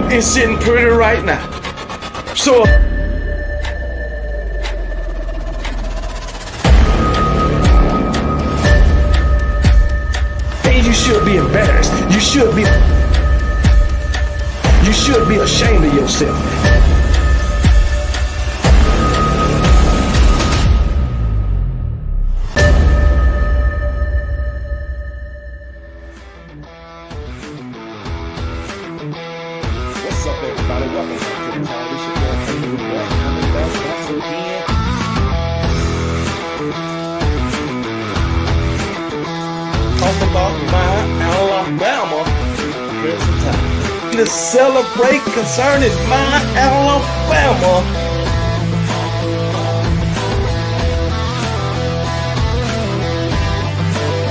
and sitting pretty right now. So and you should be embarrassed. You should be ashamed of yourself. What's up, everybody? Welcome back to the channel. This your boy Kangaroo back. Coming back once again. Talk about my Alabama Crimson Tide. To celebrate concerning my Alabama.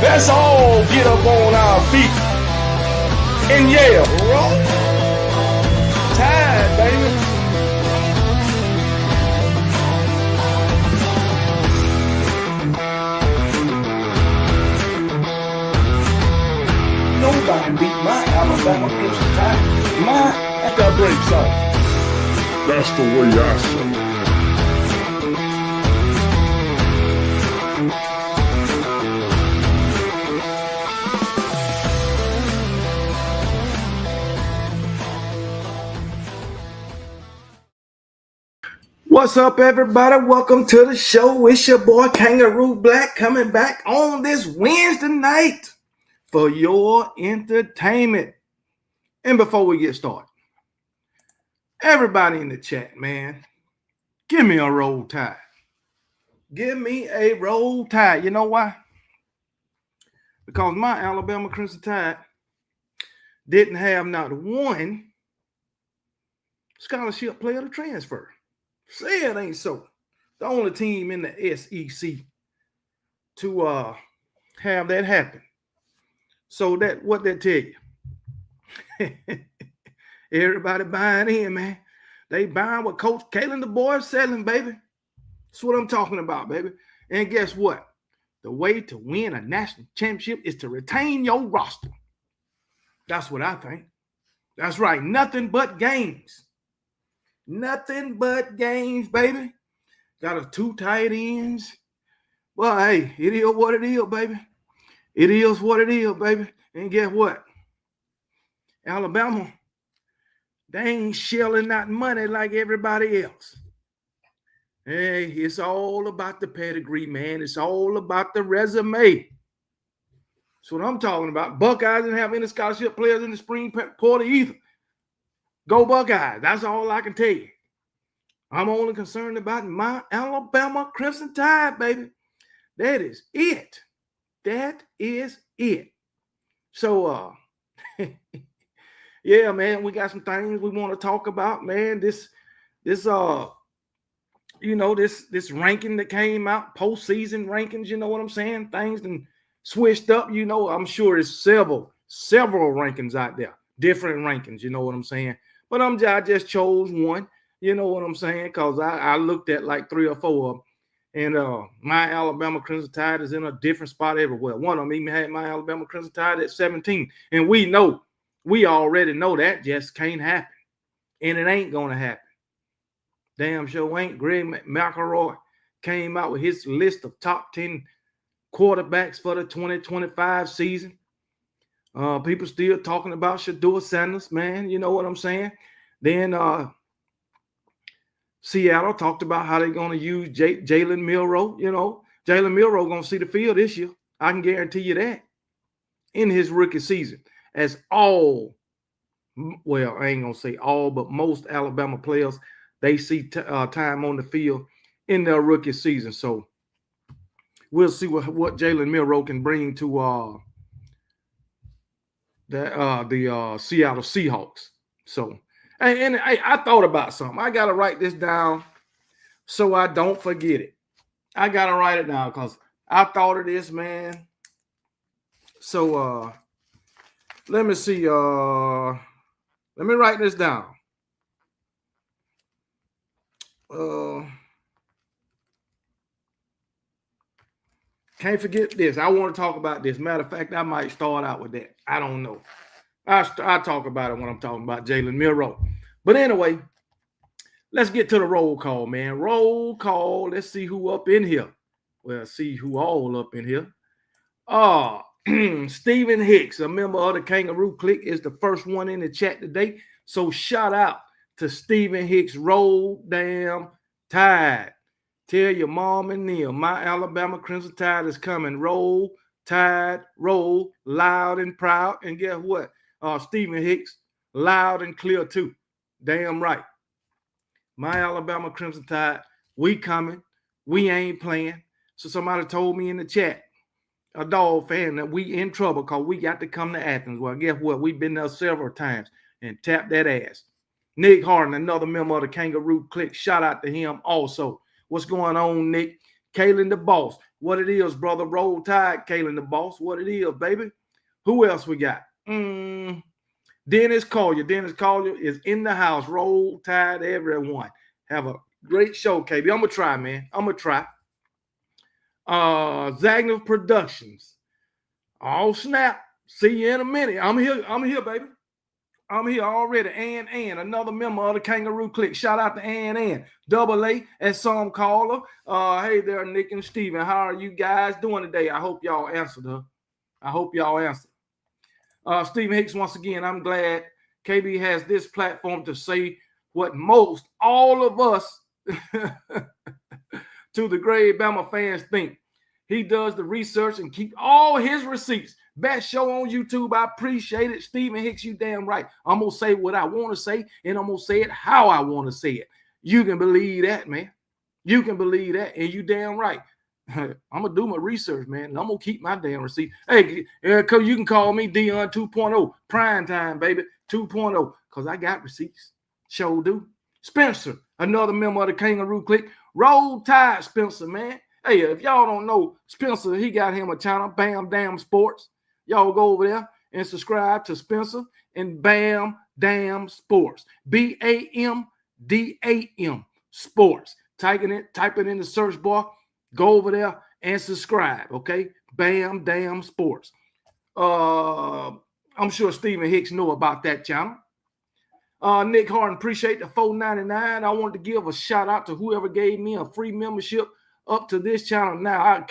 Let's all get up on our feet and yell, roll Tide, baby. Nobody beat my Alabama Crimson Tide. That's a great song. That's the way I say it. What's up, everybody? Welcome to the show. It's your boy Kangaroo Black coming back on this Wednesday night for your entertainment. And before we get started, everybody in the chat, man, give me a roll tide. Give me a roll tide. You know why? Because my Alabama Crimson Tide didn't have not one scholarship player to transfer. Say it ain't so. The only team in the SEC to have that happen. So that what that tell you? Everybody buying in, man. They buying what Coach Jalen the boy is selling, baby. That's what I'm talking about, baby. And guess what? The way to win a national championship is to retain your roster. That's what I think. That's right. Nothing but games. Nothing but games, baby. Got us 2 tight ends. Well, hey, it is what it is, baby. It is what it is, baby. And guess what? Alabama, they ain't shelling out money like everybody else. Hey, it's all about the pedigree, man. It's all about the resume. That's what I'm talking about. Buckeyes didn't have any scholarship players in the spring portal either. Go Buckeyes. That's all I can tell you. I'm only concerned about my Alabama Crimson Tide, baby. That is it. That is it. So, yeah, man, we got some things we want to talk about, man. This ranking that came out, postseason rankings, you know what I'm saying? Things and switched up, you know. I'm sure there's several rankings out there, different rankings, you know what I'm saying? But I just chose one, you know what I'm saying? Because I looked at like 3 or 4 of them. And my Alabama Crimson Tide is in a different spot everywhere. One of them even had my Alabama Crimson Tide at 17. And we already know that just can't happen. And it ain't going to happen. Damn sure ain't. Greg McElroy came out with his list of top 10 quarterbacks for the 2025 season. People still talking about Shedeur Sanders, man. You know what I'm saying? Then Seattle talked about how they're going to use Jalen Milroe. You know, Jalen Milroe going to see the field this year. I can guarantee you that. In his rookie season. As I ain't going to say all, but most Alabama players, they see time on the field in their rookie season. So we'll see what Jalen Milroe can bring to the Seattle Seahawks. So, and I thought about something. I got to write this down so I don't forget it. I got to write it down because I thought of this, man. So, let me see. Let me write this down. Can't forget this. I want to talk about this. Matter of fact, I might start out with that. I don't know. I talk about it when I'm talking about Jalen Milroe. But anyway, let's get to the roll call, man. Roll call. Let's see who up in here. Well, see who all up in here. Stephen Hicks, a member of the Kangaroo Clique, is the first one in the chat today. So shout out to Stephen Hicks. Roll damn Tide. Tell your mom and Neil, my Alabama Crimson Tide is coming. Roll Tide, roll loud and proud. And guess what? Stephen Hicks, loud and clear too. Damn right. My Alabama Crimson Tide, we coming. We ain't playing. So somebody told me in the chat, a dog fan, that we in trouble because we got to come to Athens. Well, guess what? We've been there several times and tapped that ass. Nick Harden, another member of the Kangaroo Clique. Shout out to him also. What's going on, Nick? Kalen the Boss. What it is, brother. Roll Tide, Kalen the Boss. What it is, baby. Who else we got? Dennis Collier. Dennis Collier is in the house. Roll Tide, everyone. Have a great show, KB. I'm going to try, man. I'm going to try. Zagner Productions. Oh, snap. See you in a minute. I'm here, baby. I'm here already. Ann, another member of the Kangaroo Clique. Shout out to Ann. Double A, as some caller. Hey there, Nick and Steven. How are you guys doing today? I hope y'all answered her. I hope y'all answered. Stephen Hicks, once again, I'm glad KB has this platform to say what most, all of us, to the grave Bama fans think. He does the research and keep all his receipts. Best show on YouTube. I appreciate it. Stephen Hicks, you damn right. I'm going to say what I want to say, and I'm going to say it how I want to say it. You can believe that, man. You can believe that, and you damn right. I'm going to do my research, man, and I'm going to keep my damn receipt. Hey, you can call me Dion 2.0. Prime time, baby, 2.0, because I got receipts. Sure do. Spencer, another member of the Kangaroo Clique. Roll Tide, Spencer, man. Hey, if y'all don't know, Spencer, he got him a channel, Bam Damn Sports. Y'all go over there and subscribe to Spencer and Bam Damn Sports. BAMDAM Sports. Type it in the search bar. Go over there and subscribe, okay? Bam Damn Sports. I'm sure Stephen Hicks know about that channel. Nick Harden, appreciate the $4.99. I wanted to give a shout out to whoever gave me a free membership up to this channel. Now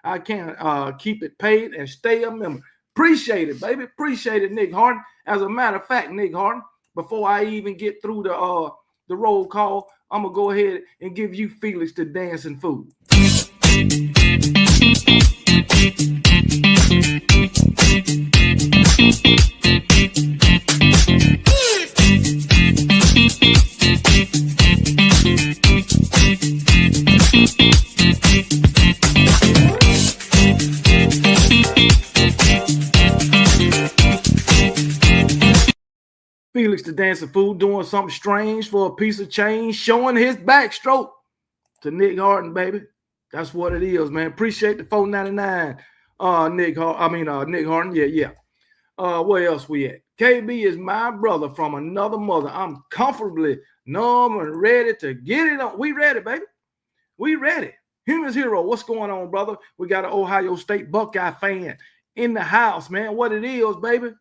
I can keep it paid and stay a member. Appreciate it, baby. Appreciate it, Nick Harden. As a matter of fact, Nick Harden, before I even get through the roll call, I'm gonna go ahead and give you Felix the Dancing Fool. Felix the Dancing Fool doing something strange for a piece of change, showing his backstroke to Nick Harden, baby. That's what it is, man. Appreciate the $4.99. Nick Harden. Yeah. Where else we at? KB is my brother from another mother. I'm comfortably numb and ready to get it on. We ready, baby. We ready. Human's Hero, what's going on, brother? We got an Ohio State Buckeye fan in the house, man. What it is, baby.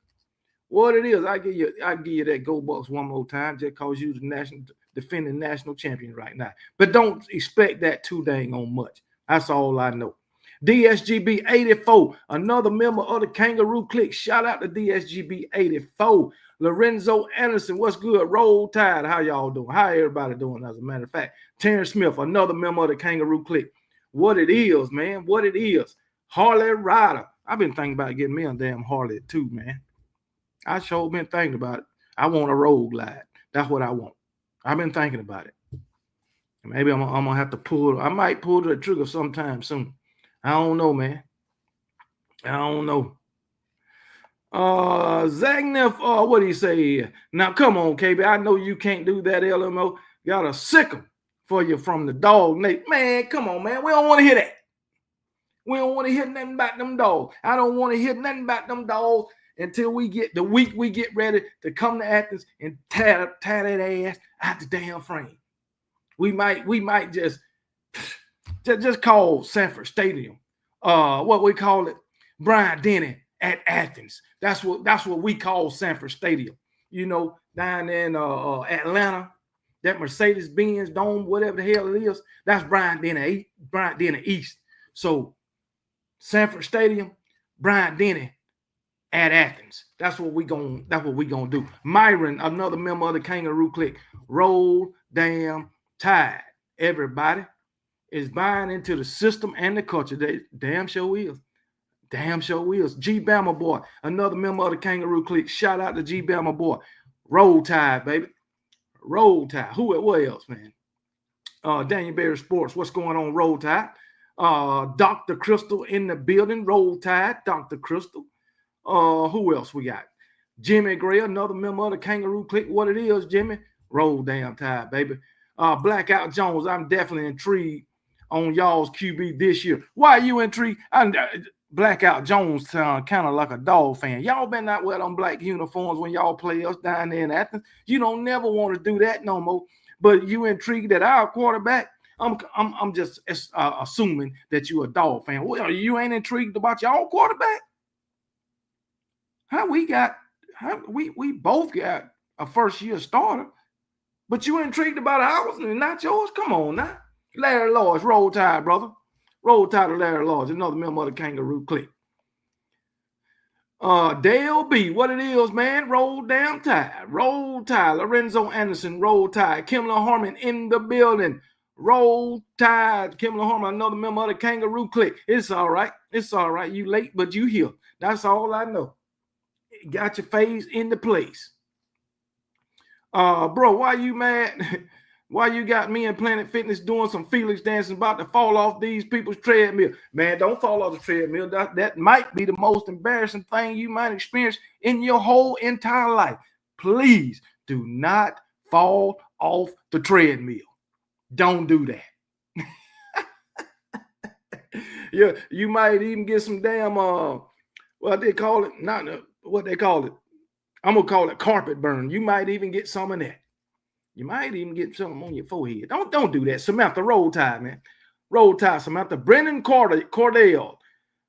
What it is. I give you that Go Bucks one more time just because you're the defending national champion right now. But don't expect that too dang on much. That's all I know. DSGB 84, another member of the Kangaroo Clique. Shout out to DSGB 84. Lorenzo Anderson, what's good? Roll Tide. How y'all doing? How everybody doing, as a matter of fact? Terrence Smith, another member of the Kangaroo Clique. What it is, man. What it is. Harley Rider. I've been thinking about getting me a damn Harley too, man. I sure been thinking about it. I want a road glide. That's what I want. I've been thinking about it. Maybe I'm gonna have to pull. I might pull the trigger sometime soon. I don't know, man. I don't know. Zagnef, what do you say? Now come on, KB. I know you can't do that, LMO. Got a sickle for you from the dog Nate. Man, come on, man. We don't want to hear that. We don't want to hear nothing about them dogs. I don't want to hear nothing about them dogs until we get the week we get ready to come to Athens and tear that ass out the damn frame. We might just call Sanford Stadium, what we call it, Bryant Denny at Athens. That's what we call Sanford Stadium. You know, down in Atlanta, that Mercedes-Benz Dome, whatever the hell it is, that's Bryant-Denny East. So Sanford Stadium, Bryant-Denny at Athens. That's what we gonna do. Myron, another member of the Kangaroo Clique, roll damn tide. Everybody is buying into the system and the culture. They damn sure is. Damn sure is. G Bama boy, another member of the Kangaroo Clique. Shout out to G Bama boy. Roll Tide, baby. Roll Tide. What else, man? Daniel Berry Sports. What's going on, Roll Tide? Dr. Crystal in the building. Roll Tide, Dr. Crystal. Who else we got? Jimmy Gray, another member of the Kangaroo Clique. What it is, Jimmy? Roll damn Tide, baby. Blackout Jones, I'm definitely intrigued on y'all's QB this year. Why are you intrigued? Blackout Jones sound kind of like a dog fan. Y'all better not wear them black uniforms when y'all play us down there in Athens. You don't never want to do that no more. But you intrigued that our quarterback? I'm just assuming that you a dog fan. Well, you ain't intrigued about your own quarterback? We both got a first year starter, but you intrigued about ours and not yours? Come on now. Larry Lodge, Roll Tide, brother. Roll Tide to Larry Lodge, another member of the Kangaroo Clique. Dale B, what it is, man? Roll damn Tide. Roll Tide. Lorenzo Anderson, Roll Tide. Kimler Harmon in the building. Roll Tide. Kimler Harmon, another member of the Kangaroo Clique. It's all right. It's all right. You late, but you here. That's all I know. Got your face in the place. Bro, why you mad? Why you got me and Planet Fitness doing some Felix dancing about to fall off these people's treadmill? Man, don't fall off the treadmill. That might be the most embarrassing thing you might experience in your whole entire life. Please do not fall off the treadmill. Don't do that. Yeah, you might even get some damn what they call it? Not what they call it. I'm gonna call it carpet burn. You might even get some of that. You might even get something on your forehead. Don't do that. Samantha, Roll Tide, man. Roll Tide, Samantha. Brendan Cordell,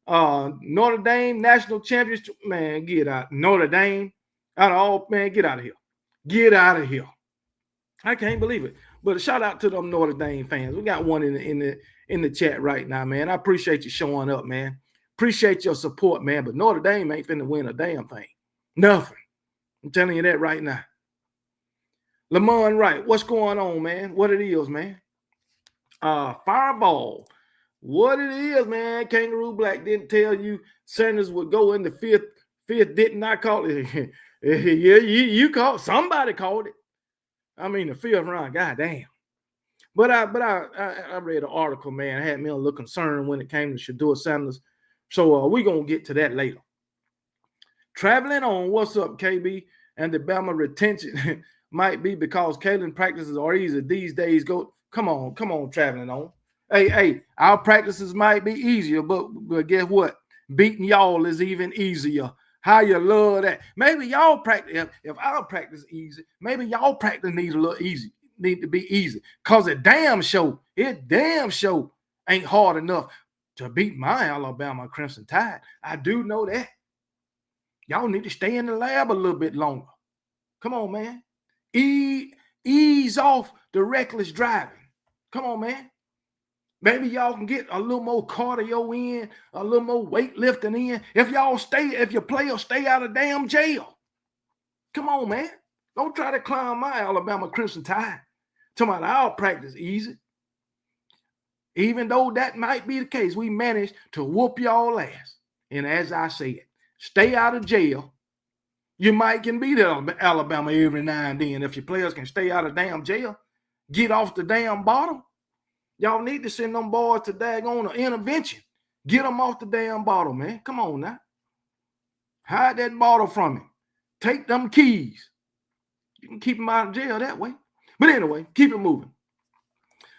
Notre Dame national champions. Man, get out. Notre Dame. Out of all, man, get out of here. Get out of here. I can't believe it. But a shout out to them Notre Dame fans. We got one in the chat right now, man. I appreciate you showing up, man. Appreciate your support, man. But Notre Dame ain't finna win a damn thing. Nothing. I'm telling you that right now. Lamont Wright, what's going on, man? What it is, man? Fireball. What it is, man? Kangaroo Black didn't tell you Sanders would go in the fifth. Didn't I call it? Yeah, you called. Somebody called it. I mean, the fifth round. Goddamn. But I read an article, man. It had me a little concerned when it came to Shedeur Sanders. So we're gonna get to that later. Traveling on, what's up, KB? And the Bama retention might be because Kalen practices are easy these days. Come on, traveling on. Hey, our practices might be easier, but guess what? Beating y'all is even easier. How you love that? Maybe y'all practice. If our practice is easy, maybe y'all practice need to be easy. Cause it damn show ain't hard enough to beat my Alabama Crimson Tide. I do know that. Y'all need to stay in the lab a little bit longer. Come on, man. Ease off the reckless driving. Come on, man. Maybe y'all can get a little more cardio in, a little more weightlifting in. If your players stay out of damn jail. Come on, man. Don't try to climb my Alabama Crimson Tide. Talking about our practice easy. Even though that might be the case, we managed to whoop y'all ass. And as I said, stay out of jail. You might can beat Alabama every now and then if your players can stay out of damn jail. Get off the damn bottom. Y'all need to send them boys to daggone an intervention. Get them off the damn bottle, man. Come on now. Hide that bottle from him. Take them keys. You can keep them out of jail that way. But anyway, keep it moving.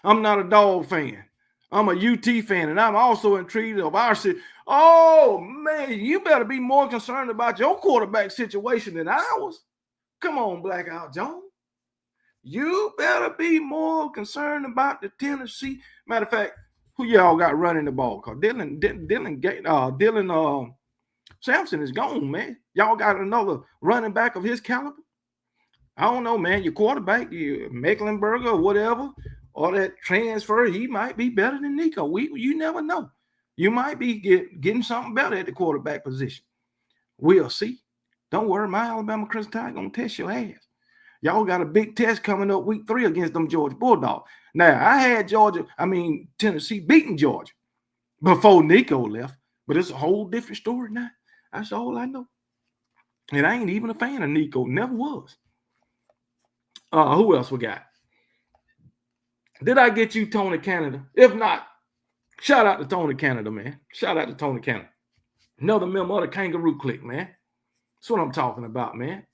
I'm not a dog fan. I'm a UT fan, and I'm also intrigued of our city. Oh, man, you better be more concerned about your quarterback situation than ours. Come on, Blackout Jones. You better be more concerned about the Tennessee. Matter of fact, who y'all got running the ball? Cause Dylan Sampson is gone, man. Y'all got another running back of his caliber? I don't know, man. Your quarterback, your Mecklenburg or whatever, or that transfer, he might be better than Nico. You never know. You might be getting something better at the quarterback position. We'll see. Don't worry, my Alabama Crimson Tide gonna test your ass. Y'all got a big test coming up week 3 against them Georgia Bulldogs. Now, I had Tennessee beating Georgia before Nico left, but it's a whole different story now. That's all I know. And I ain't even a fan of Nico. Never was. Who else we got? Did I get you Tony Canada? If not, shout out to Tony Canada, man. Shout out to Tony Canada. Another member of the Kangaroo clique, man. That's what I'm talking about, man.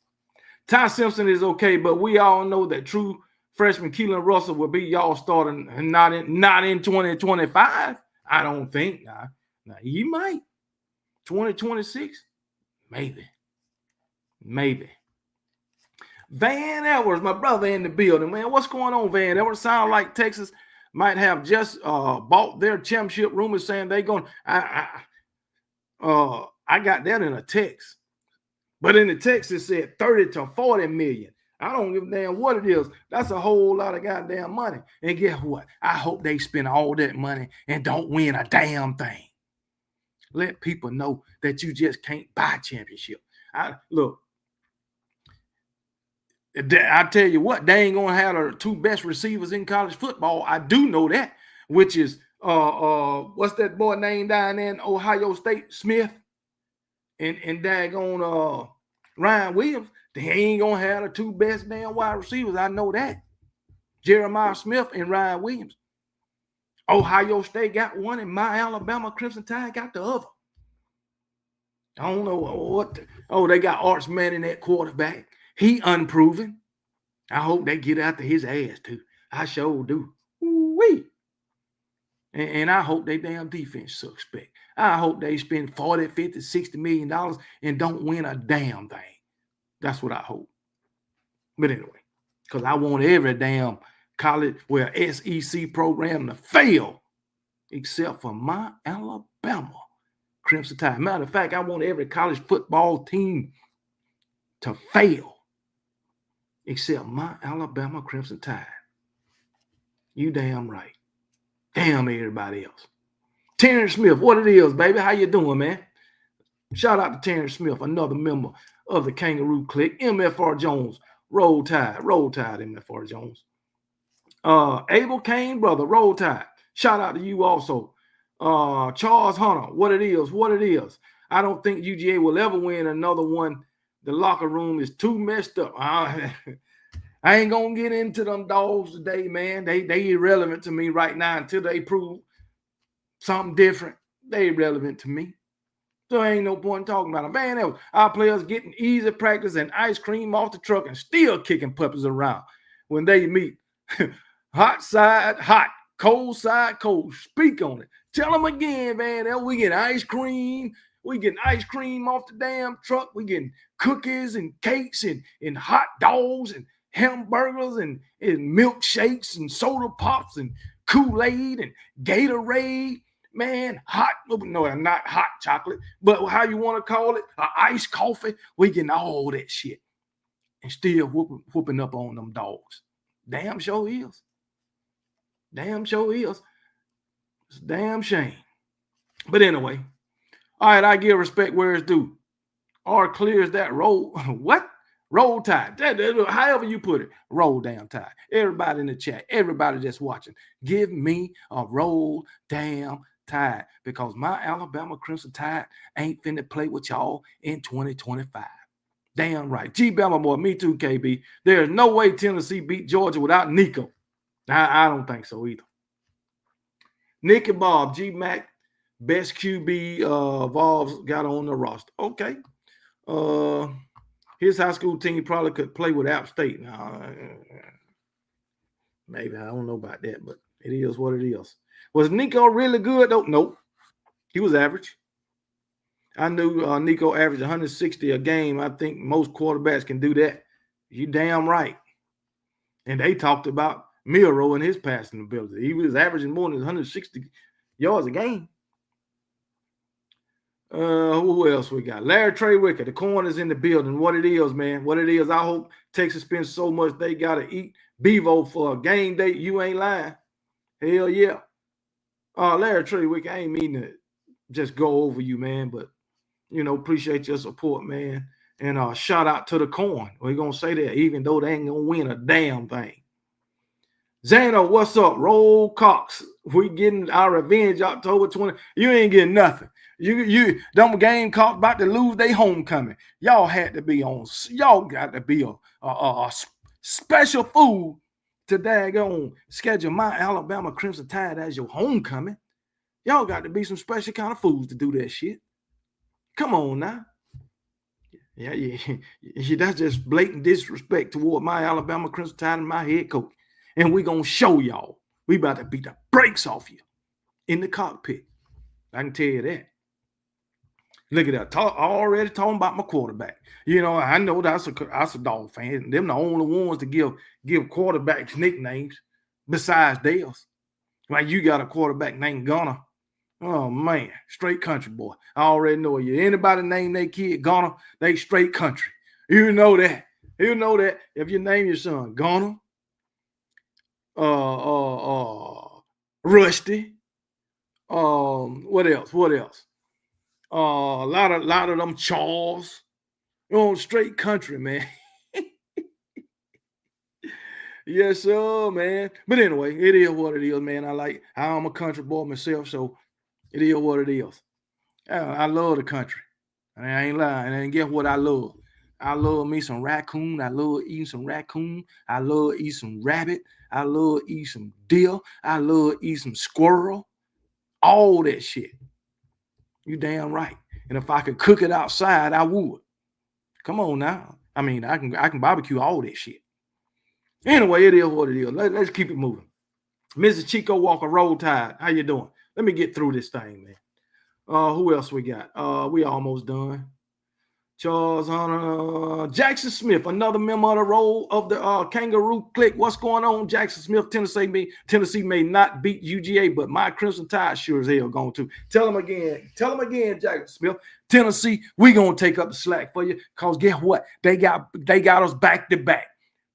Ty Simpson is okay, but we all know that true freshman Keelan Russell will be y'all starting not in 2025. I don't think. Now he might. 2026, maybe. Van Edwards, my brother in the building, man. What's going on, Van Edwards? Sound like Texas might have just bought their championship. Rumors saying they going. I got that in a text, but in the text it said 30 to 40 million. I don't give a damn what it is. That's a whole lot of goddamn money. And guess what? I hope they spend all that money and don't win a damn thing. Let people know that you just can't buy championship. Look, I tell you what, they ain't gonna have the 2 best receivers in college football. I do know that, which is what's that boy named down there in Ohio State, Smith, and daggone Ryan Williams. They ain't gonna have the 2 best damn wide receivers. I know that. Jeremiah Smith and Ryan Williams. Ohio State got one, and my Alabama Crimson Tide got the other. I don't know what. They got Arch Manning at quarterback. He unproven. I hope they get after his ass too. I sure do. Woo-wee. And I hope they damn defense suspect. I hope they spend 40, 50, $60 million and don't win a damn thing. That's what I hope. But anyway, because I want every damn college, SEC program to fail, except for my Alabama Crimson Tide. Matter of fact, I want every college football team to fail, except my Alabama Crimson Tide. You damn right. Damn everybody else. Terrence Smith, what it is, baby? How you doing, man? Shout out to Terrence Smith, another member of the Kangaroo clique. MFR Jones, Roll Tide, MFR Jones. Abel Kane, brother, Roll Tide. Shout out to you also. Charles Hunter, what it is. I don't think UGA will ever win another one. The locker room is too messed up. I ain't gonna get into them dogs today, man. They irrelevant to me right now until they prove something different. They irrelevant to me. So ain't no point talking about them. Man, our players getting easy practice and ice cream off the truck and still kicking puppies around when they meet. Hot side, hot. Cold side, cold. Speak on it. Tell them again, man. We get ice cream. We getting ice cream off the damn truck. We getting cookies and cakes and hot dogs and hamburgers and milkshakes and soda pops and Kool-Aid and Gatorade. Man, not hot chocolate, but how you want to call it, iced coffee. We getting all that shit and still whooping up on them dogs. Damn sure is. It's a damn shame. But anyway, all right, I give respect where it's due. Or clears that roll. What? Roll Tide. However you put it. Roll damn Tide. Everybody in the chat, everybody that's watching, give me a roll damn Tide, because my Alabama Crimson Tide ain't finna play with y'all in 2025. Damn right. G Bama boy, me too, KB. There's no way Tennessee beat Georgia without Nico. I don't think so either. Nick and Bob, G Mac, best QB Vols got on the roster. Okay. His high school team probably could play with App State. Now, maybe. I don't know about that, but it is what it is. Was Nico really good, though? Nope. He was average. I knew Nico averaged 160 a game. I think most quarterbacks can do that. You damn right. And they talked about Milroe and his passing ability. He was averaging more than 160 yards a game. Who else we got? Larry Trey Wicker, the corner's in the building. What it is, man. What it is. I hope Texas spends so much they got to eat Bevo for a game day. You ain't lying. Hell yeah. Larry Trey Wicker, I ain't mean to just go over you, man, but, appreciate your support, man. And shout out to the corn. We're going to say that even though they ain't going to win a damn thing. Zano, what's up? Roll Cox. We getting our revenge October 20. You ain't getting nothing. You them Gamecocks about to lose their homecoming. Y'all had to be on. Y'all got to be a special food to daggone schedule my Alabama Crimson Tide as your homecoming. Y'all got to be some special kind of foods to do that shit. Come on now. Yeah. That's just blatant disrespect toward my Alabama Crimson Tide and my head coach. And we're going to show y'all. We about to beat the brakes off you in the cockpit. I can tell you that. Look at that. Already talking about my quarterback. I know that's a dog fan. Them the only ones to give quarterbacks nicknames besides theirs. Like you got a quarterback named Gunner. Oh, man. Straight country boy. I already know you. Anybody name their kid Gunner, they straight country. You know that. You know that. If you name your son Gunner, Rusty, what else? A lot of them Charles. Straight country, man. Yes, sir, man. But anyway, it is what it is, man. I'm a country boy myself, so it is what it is. I love the country. I ain't lying. And guess what I love? I love me some raccoon. I love eating some raccoon. I love eating some rabbit. I love eating some deer. I love eating some squirrel. All that shit. You damn right. And if I could cook it outside, I would. Come on now. I mean, I can barbecue all that shit. Anyway, it is what it is. Let's keep it moving. Mrs. Chico Walker, Roll Tide. How you doing? Let me get through this thing, man. Who else we got? We almost done. Charles Hunter, Jackson Smith, another member of the roll of the Kangaroo clique. What's going on, Jackson Smith? Tennessee may not beat UGA, but my Crimson Tide sure as hell going to. Tell them again, Jackson Smith. Tennessee, we gonna take up the slack for you. Cause guess what? They got us back to back.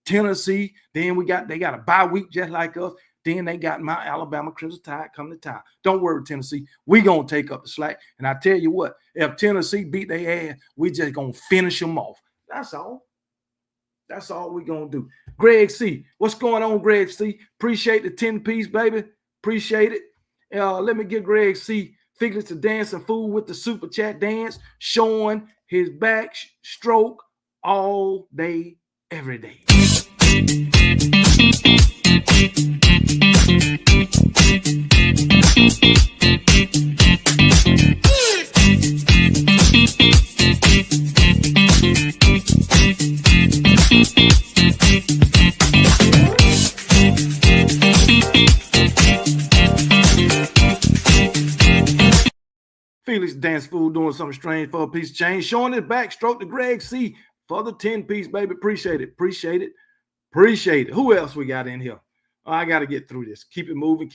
Tennessee, then they got a bye week just like us. Then they got my Alabama Crimson Tide coming to town. Don't worry, Tennessee. We going to take up the slack. And I tell you what, if Tennessee beat their ass, we just going to finish them off. That's all. That's all we going to do. Greg C. What's going on, Greg C? Appreciate the 10-piece, baby. Appreciate it. Let me get Greg C. Figures to dancing fool with the super chat dance, showing his back stroke all day, every day. Felix Dance Fool doing something strange for a piece of change, showing his backstroke to Greg C for the 10-piece, baby. Appreciate it. Who else we got in here? I got to get through this. Keep it moving.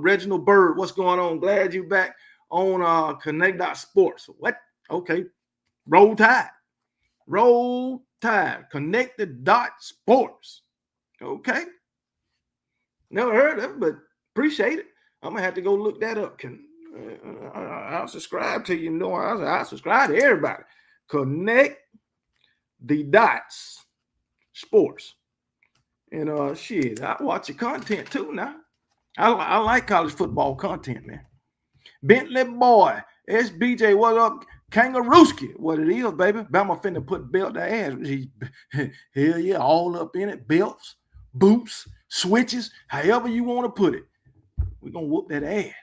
Reginald Bird, what's going on? Glad you back on Connect.Sports. What? Okay. Roll Tide. Connected.Sports. Okay. Never heard of it, but appreciate it. I'm going to have to go look that up. I'll subscribe to you. I'll subscribe to everybody. Connect the dots sports. And shit, I watch your content too now. I like college football content, man. Bentley boy, SBJ, what up? Kangarooski, what it is, baby. Bama finna put belt to ass. Hell yeah, all up in it. Belts, boots, switches, however you want to put it. We're gonna whoop that ass.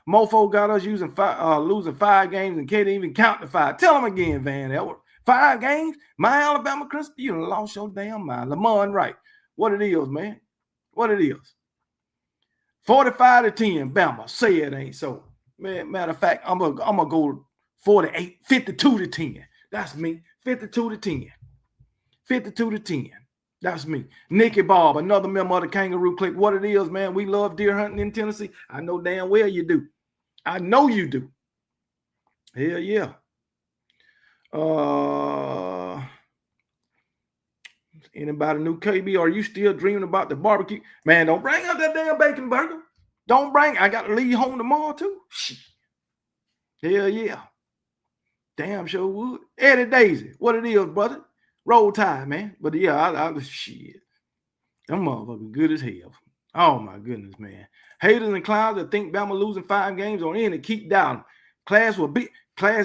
Mofo got us losing 5 games and can't even count to 5. Tell them again, Van Elwer. 5 games? My Alabama Crimson, you lost your damn mind. Lamont Wright. What it is, man. What it is. 45-10, Bama. Say it ain't so. Man, matter of fact, I'm gonna go 52-10. That's me. 52-10. 52-10. That's me. Nicky Bob, another member of the Kangaroo clique. What it is, man. We love deer hunting in Tennessee. I know damn well you do. I know you do. Hell yeah. Anybody new KB? Are you still dreaming about the barbecue? Man, don't bring up that damn bacon burger. Don't bring. I got to leave home tomorrow too. Hell yeah. Damn sure would. Eddie Daisy, what it is, brother? Roll Tide, man. But yeah, I was shit. Them motherfuckers good as hell. Oh my goodness, man. Haters and clowns that think Bama losing 5 games on end and keep down. Class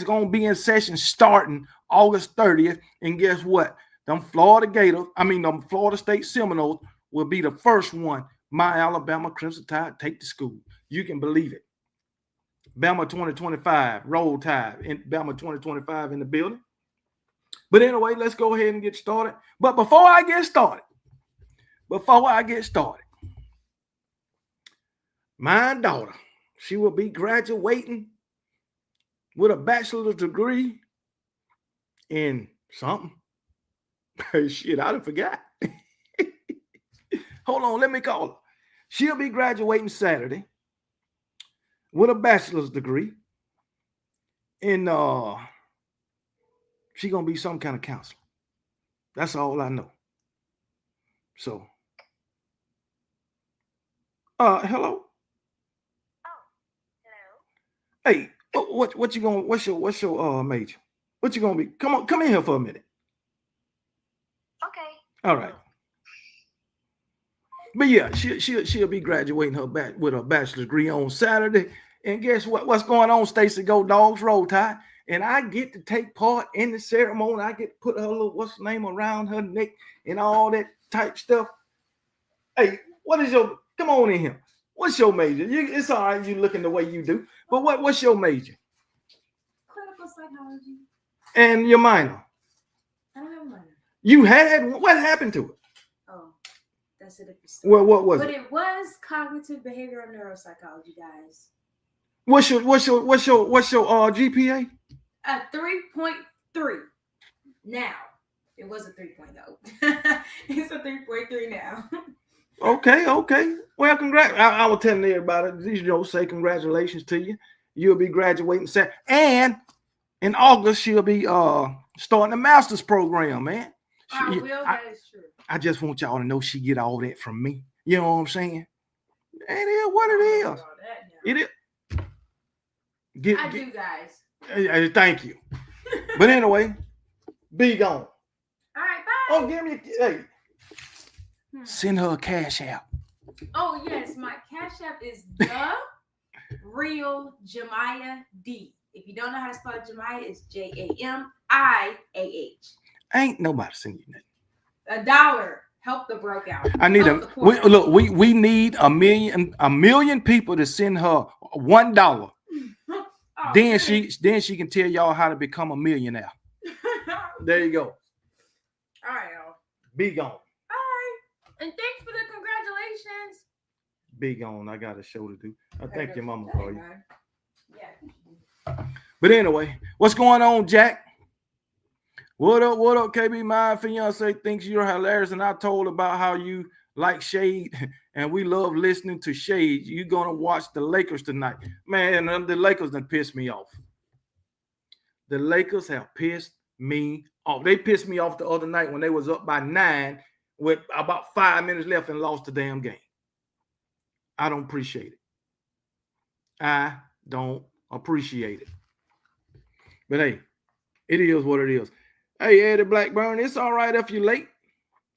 gonna be in session starting August 30th. And guess what? Them Florida State Seminoles will be the first one my Alabama Crimson Tide take to school. You can believe it. Bama 2025, Roll Tide, and Bama 2025 in the building. But anyway, let's go ahead and get started. But before I get started, my daughter, she will be graduating with a bachelor's degree in something. Shit, I done forgot. Hold on, let me call her. She'll be graduating Saturday with a bachelor's degree. And she gonna be some kind of counselor. That's all I know. So, hello. Hey, what you gonna? What's your major? What you gonna be? Come in here for a minute. Okay. All right. But yeah, she'll be graduating with her bachelor's degree on Saturday. And guess what? What's going on, Stacey? Go Dogs, Roll Tide. And I get to take part in the ceremony. I get to put her little what's the name around her neck and all that type stuff. Hey, come on in here. What's your major? It's all right, you looking the way you do. But what's your major? Clinical psychology. And your minor? I don't have a minor. You had what happened to it? Oh, that's a different story. Well, what was it? But it was cognitive behavioral neuropsychology, guys. What's your GPA? A 3.3. Now, it was a 3.0. It's a 3.3 now. Okay. Well, congrats. I was telling everybody, say congratulations to you. You'll be graduating Saturday. And in August, she'll be starting a master's program, man. That is true. I just want y'all to know she get all that from me. You know what I'm saying? It is what it is. It is. I do, guys. Thank you. But anyway, be gone. All right, bye. Oh, give me send her a cash app. Oh, yes. My cash app is the real Jemiah D. If you don't know how to spell Jemiah, it's JAMIAH. Ain't nobody send you nothing. $1. Help the broke out. I need we need a million people to send her $1. Oh, then she can tell y'all how to become a millionaire. There you go. All right, y'all. Be gone. All right. And thanks for the congratulations. Be gone. I got a show to do. I thank your mama for you. Yeah. But anyway, what's going on, Jack? What up, KB? My fiance thinks you're hilarious, and I told about how you like Shade, and we love listening to Shade. You're gonna watch the Lakers tonight. Man, the Lakers done pissed me off. The Lakers have pissed me off. They pissed me off the other night when they was up by 9 with about 5 minutes left and lost the damn game. I don't appreciate it. I don't appreciate it. But hey, it is what it is. Hey, Eddie Blackburn, it's all right if you're late.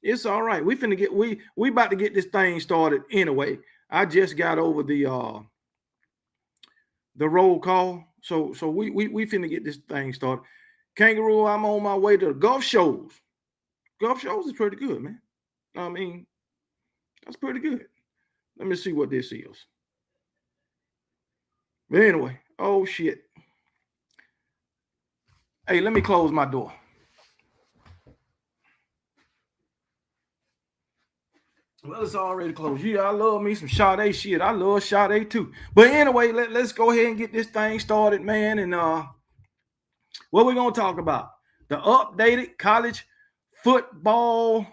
It's all right. We about to get this thing started anyway. I just got over the roll call. So we finna get this thing started. Kangaroo, I'm on my way to the golf shows. Golf shows is pretty good, man. I mean, that's pretty good. Let me see what this is. But anyway, oh shit. Hey, let me close my door. Well, it's already closed. Yeah, I love me some Sade shit. I love Sade too. But anyway, let's go ahead and get this thing started, man. And what we're gonna talk about? The updated college football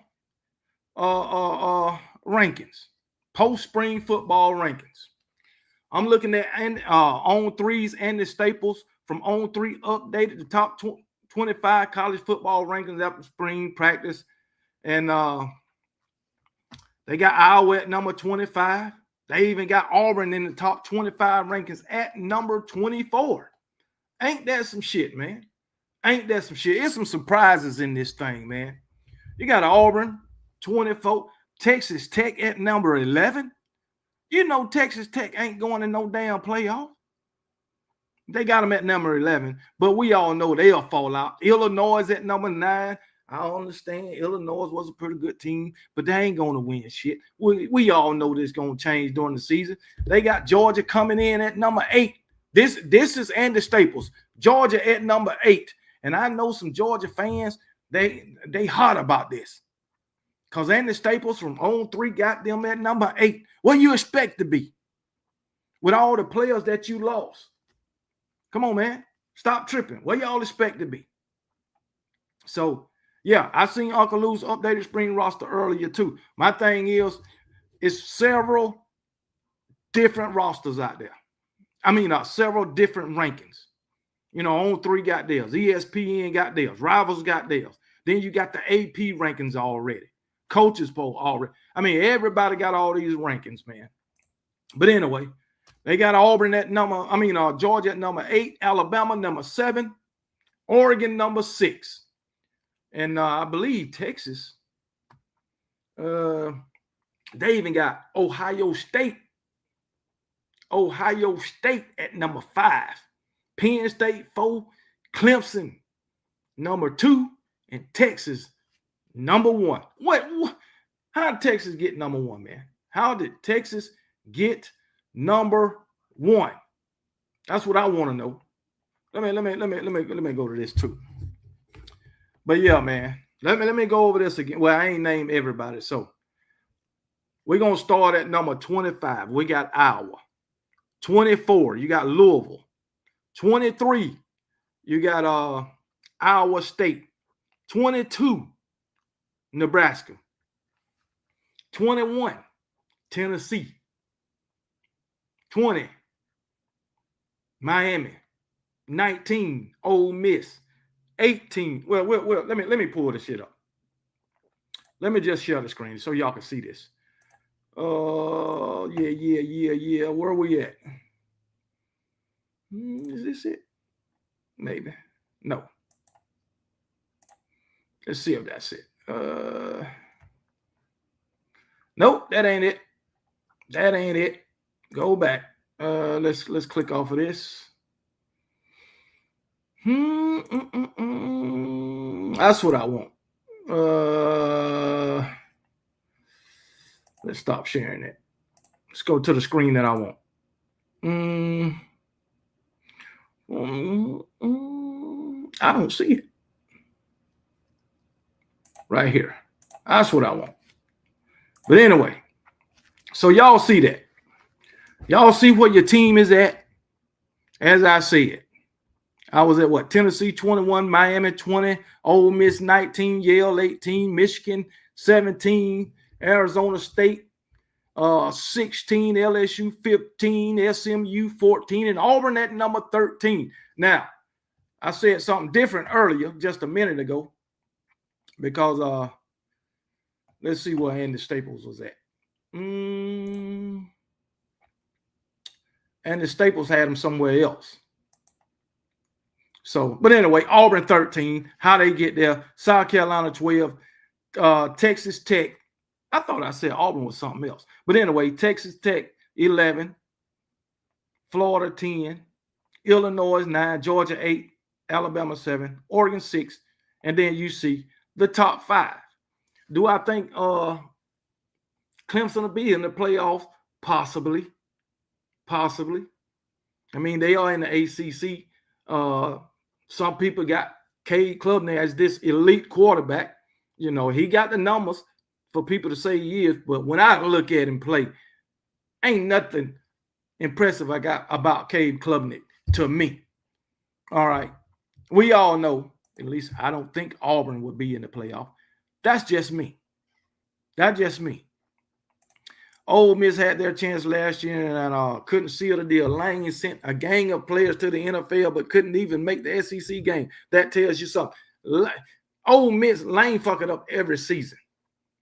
rankings, post-spring football rankings. I'm looking at on threes and the staples from On3 updated the top 25 college football rankings after spring practice. And they got Iowa at number 25. They even got Auburn in the top 25 rankings at number 24. Ain't that some shit, man? Ain't that some shit? There's some surprises in this thing, man. You got Auburn, 24. Texas Tech at number 11. You know Texas Tech ain't going in no damn playoff. They got them at number 11, but we all know they'll fall out. Illinois at number 9. I understand Illinois was a pretty good team, but they ain't going to win shit. We all know this going to change during the season. They got Georgia coming in at number 8. This is Andy Staples. Georgia at number 8. And I know some Georgia fans, they hot about this. Because Andy Staples from On3 got them at number 8. What do you expect to be with all the players that you lost? Come on, man. Stop tripping. What y'all expect to be? So, yeah, I seen Uncle Lou's updated spring roster earlier, too. My thing is, it's several different rosters out there. I mean, several different rankings. You know, On3 got theirs. ESPN got theirs. Rivals got theirs. Then you got the AP rankings already. Coaches poll already. I mean, everybody got all these rankings, man. But anyway, they got Auburn at Georgia at number 8, Alabama number 7, Oregon number 6. And I believe Texas, they even got Ohio State at number 5, Penn State 4, Clemson number 2, and Texas number 1. What? How did Texas get number 1, man? How did Texas get number 1? That's what I want to know. Let me go to this too. But yeah, man, let me go over this again. Well, I ain't named everybody, so we're gonna start at number 25. We got Iowa. 24, you got Louisville. 23, you got Iowa State. 22, Nebraska. 21, Tennessee. 20, Miami. 19, Ole Miss. 18. Well, let me pull this shit up. Let me just share the screen so y'all can see this. Yeah. Where are we at? Is this it? Maybe. No. Let's see if that's it. Nope, that ain't it. That ain't it. Go back. Let's click off of this. That's what I want. Let's stop sharing it. Let's go to the screen that I want. I don't see it. Right here. That's what I want. But anyway, so y'all see that. Y'all see what your team is at? As I said, I was at what? Tennessee 21, Miami 20, Ole Miss 19, Yale 18, Michigan 17, Arizona State 16, LSU 15, SMU 14, and Auburn at number 13. Now, I said something different earlier, just a minute ago, because let's see where Andy Staples was at. Andy Staples had him somewhere else. So, but anyway, Auburn 13, how they get there, South Carolina 12, Texas Tech. I thought I said Auburn was something else. But anyway, Texas Tech 11, Florida 10, Illinois 9, Georgia 8, Alabama 7, Oregon 6, and then you see the top 5. Do I think Clemson will be in the playoff? Possibly. Possibly. I mean, they are in the ACC. Some people got Cade Klubnik as this elite quarterback. You know, he got the numbers for people to say he is, but when I look at him play, ain't nothing impressive I got about Cade Klubnik to me. All right. We all know, at least I don't think Auburn would be in the playoff. That's just me. That's just me. Ole Miss had their chance last year and couldn't seal the deal. Lane sent a gang of players to the NFL, but couldn't even make the SEC game. That tells you something. Ole Miss, Lane fuck it up every season.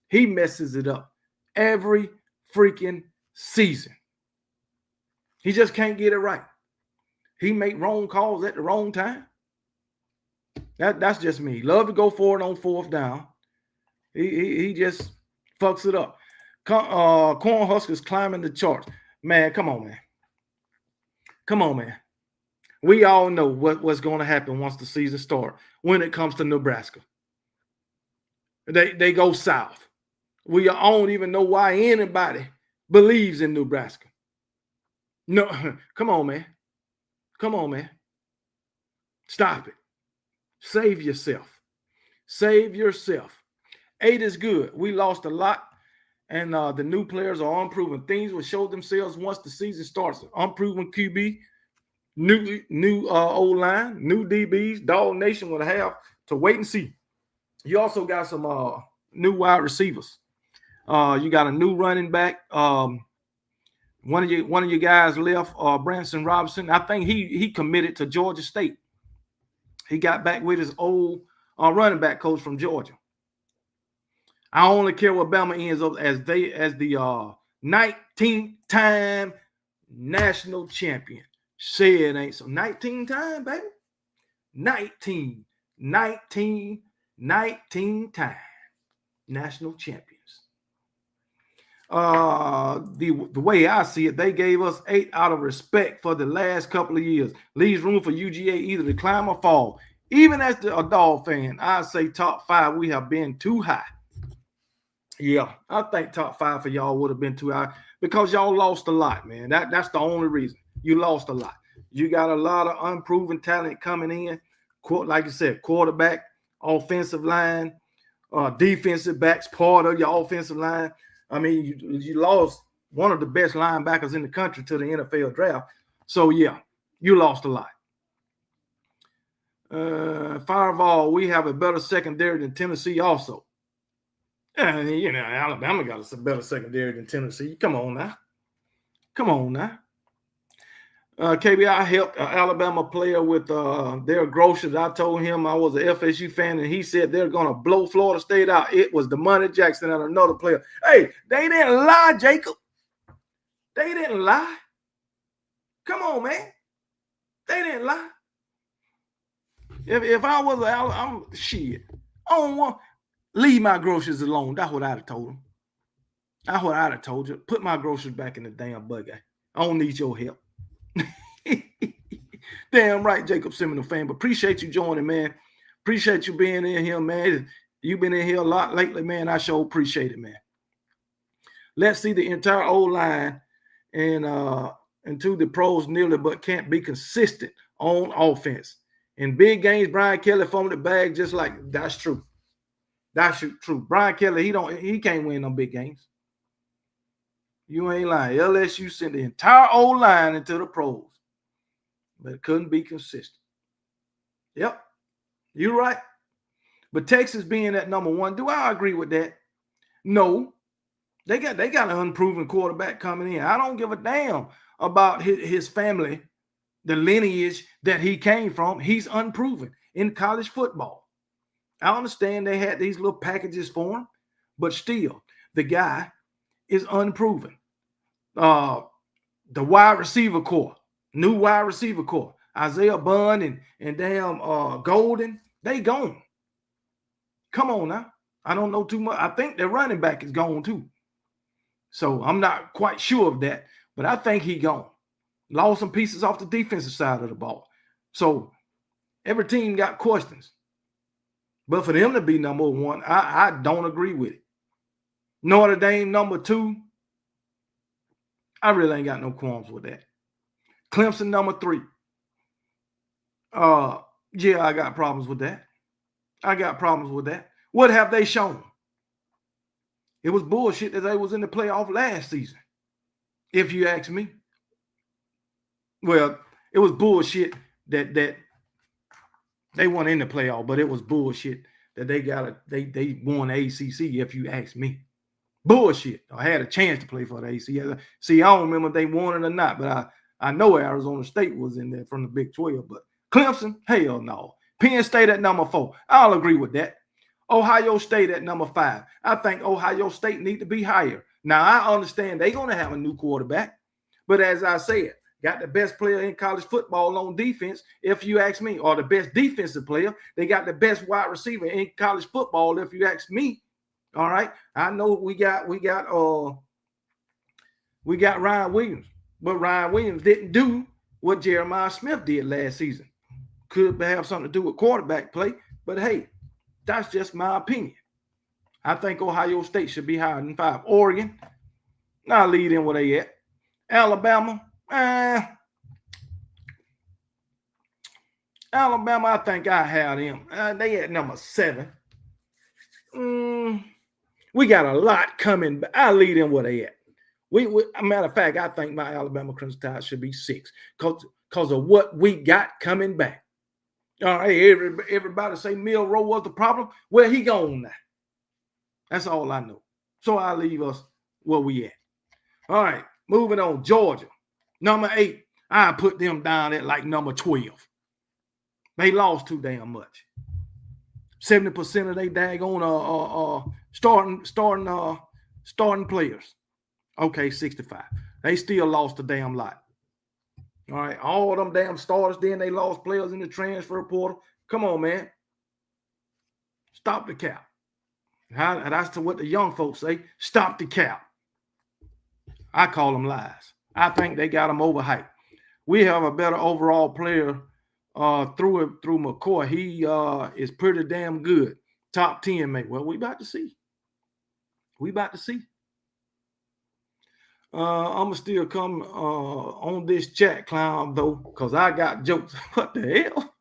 He messes it up every freaking season. He just can't get it right. He make wrong calls at the wrong time. That's just me. Love to go for it on fourth down. He just fucks it up. Cornhuskers climbing the charts. Man, come on, man. Come on, man. We all know what's going to happen once the season starts when it comes to Nebraska. They go south. We don't even know why anybody believes in Nebraska. No, come on, man. Come on, man. Stop it. Save yourself. Save yourself. 8 is good. We lost a lot, and the new players are unproven. Things will show themselves once the season starts. Unproven QB, new O-line, new DBs. Dog Nation will have to wait and see. You also got some new wide receivers. You got a new running back. One of your guys left, Branson Robinson. I think he committed to Georgia State. He got back with his old running back coach from Georgia. I only care what Bama ends up as the 19th time national champion. Say it ain't so. 19 time, baby. 19 time national champions. The way I see it, they gave us 8 out of respect for the last couple of years. Leaves room for UGA either to climb or fall. Even as a Dog fan, I say top 5, we have been too high. Yeah, I think top 5 for y'all would have been too high because y'all lost a lot, man. That's the only reason. You lost a lot. You got a lot of unproven talent coming in. Like you said, quarterback, offensive line, defensive backs, part of your offensive line. I mean, you lost one of the best linebackers in the country to the NFL draft. So, yeah, you lost a lot. Fireball, we have a better secondary than Tennessee also. And, Alabama got a better secondary than Tennessee. Come on now. KB, I helped an Alabama player with their groceries. I told him I was an FSU fan, and he said they're going to blow Florida State out. It was DeMonte Jackson and another player. Hey, they didn't lie, Jacob. They didn't lie. Come on, man. They didn't lie. If I was I'm shit. I don't want leave my groceries alone. That's what I'd have told him. That's what I'd have told you. Put my groceries back in the damn buggy. I don't need your help. Damn right, Jacob Seminole fan. But appreciate you joining, man. Appreciate you being in here, man. You've been in here a lot lately, man. I sure appreciate it, man. Let's see the entire O-line and into the pros nearly, but can't be consistent on offense. In big games, Brian Kelly fumbled the bag just like that's true. That's true. Brian Kelly, he can't win them big games. You ain't lying. LSU sent the entire O-line into the pros, but it couldn't be consistent. Yep, you're right. But Texas being at number 1, do I agree with that? No. They got an unproven quarterback coming in. I don't give a damn about his family, the lineage that he came from. He's unproven in college football. I understand they had these little packages for him, but still, the guy is unproven. The wide receiver core, new wide receiver core, Isaiah Bond and damn Golden, they gone. Come on now. I don't know too much. I think their running back is gone too. So I'm not quite sure of that, but I think he gone. Lost some pieces off the defensive side of the ball. So every team got questions. But for them to be number 1, I don't agree with it. Notre Dame number 2, I really ain't got no qualms with that. Clemson number 3. Yeah, I got problems with that. What have they shown? It was bullshit that they was in the playoff last season, if you ask me. Well, it was bullshit that they weren't in the playoff, but it was bullshit that they won the ACC, if you ask me. Bullshit. I had a chance to play for the ACC. See, I don't remember if they won it or not, but I know Arizona State was in there from the Big 12. But Clemson, hell no. Penn State at number 4. I'll agree with that. Ohio State at number 5. I think Ohio State need to be higher. Now, I understand they're going to have a new quarterback. But as I said, got the best player in college football on defense, if you ask me, or the best defensive player. They got the best wide receiver in college football, if you ask me. All right. I know we got Ryan Williams, but Ryan Williams didn't do what Jeremiah Smith did last season. Could have something to do with quarterback play, but hey, that's just my opinion. I think Ohio State should be higher than 5. Oregon, I'll lead in where they at. Alabama, Alabama, I think I have them. They at number 7. We got a lot coming. I'll lead in where they at. A matter of fact, I think my Alabama Crimson Tide should be 6 because of what we got coming back. All right, everybody say Milroe was the problem. Well, he gone now. That's all I know. So I'll leave us where we at. All right, moving on. Georgia, number 8. I put them down at like number 12. They lost too damn much. 70% of they daggone starting players. Okay, 65. They still lost a damn lot. All right, all them damn starters, then they lost players in the transfer portal. Come on, man. Stop the cap. That's what the young folks say. Stop the cap. I call them lies. I think they got them overhyped. We have a better overall player through McCoy. He is pretty damn good. Top 10, mate. Well, we about to see. I'm going to still come on this chat, clown, though, because I got jokes. What the hell?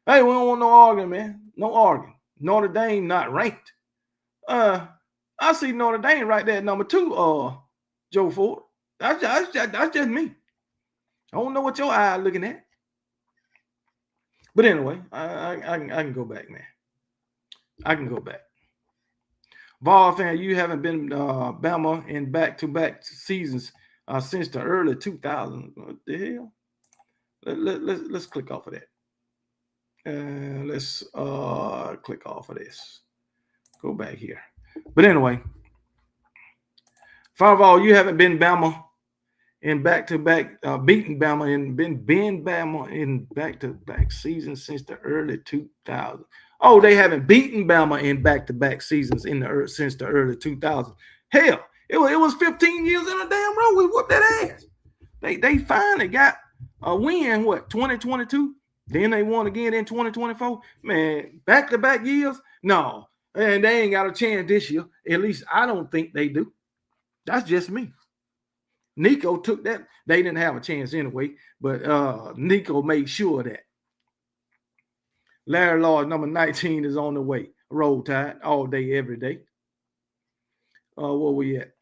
Hey, we don't want no arguing, man. No arguing. Notre Dame not ranked. I see Notre Dame right there at number 2, Joe Ford. That's just me. I don't know what your eye looking at. But anyway, I can go back, man. I can go back. Vol fan, you haven't been Bama in back-to-back seasons since the early 2000s. What the hell? Let's click off of that. Let's click off of this. Go back here. But anyway, Vol, you haven't been Bama in back-to-back, beaten Bama and been Bama in back-to-back seasons since the early 2000s. Oh, they haven't beaten Bama in back-to-back seasons since the early 2000s. Hell, it was 15 years in a damn row. We whooped that ass. They finally got a win, 2022? Then they won again in 2024? Man, back-to-back years? No. And they ain't got a chance this year. At least I don't think they do. That's just me. Nico took that. They didn't have a chance anyway, but Nico made sure that. Larry Lord, number 19, is on the way. Roll Tide, all day, every day. Where we at?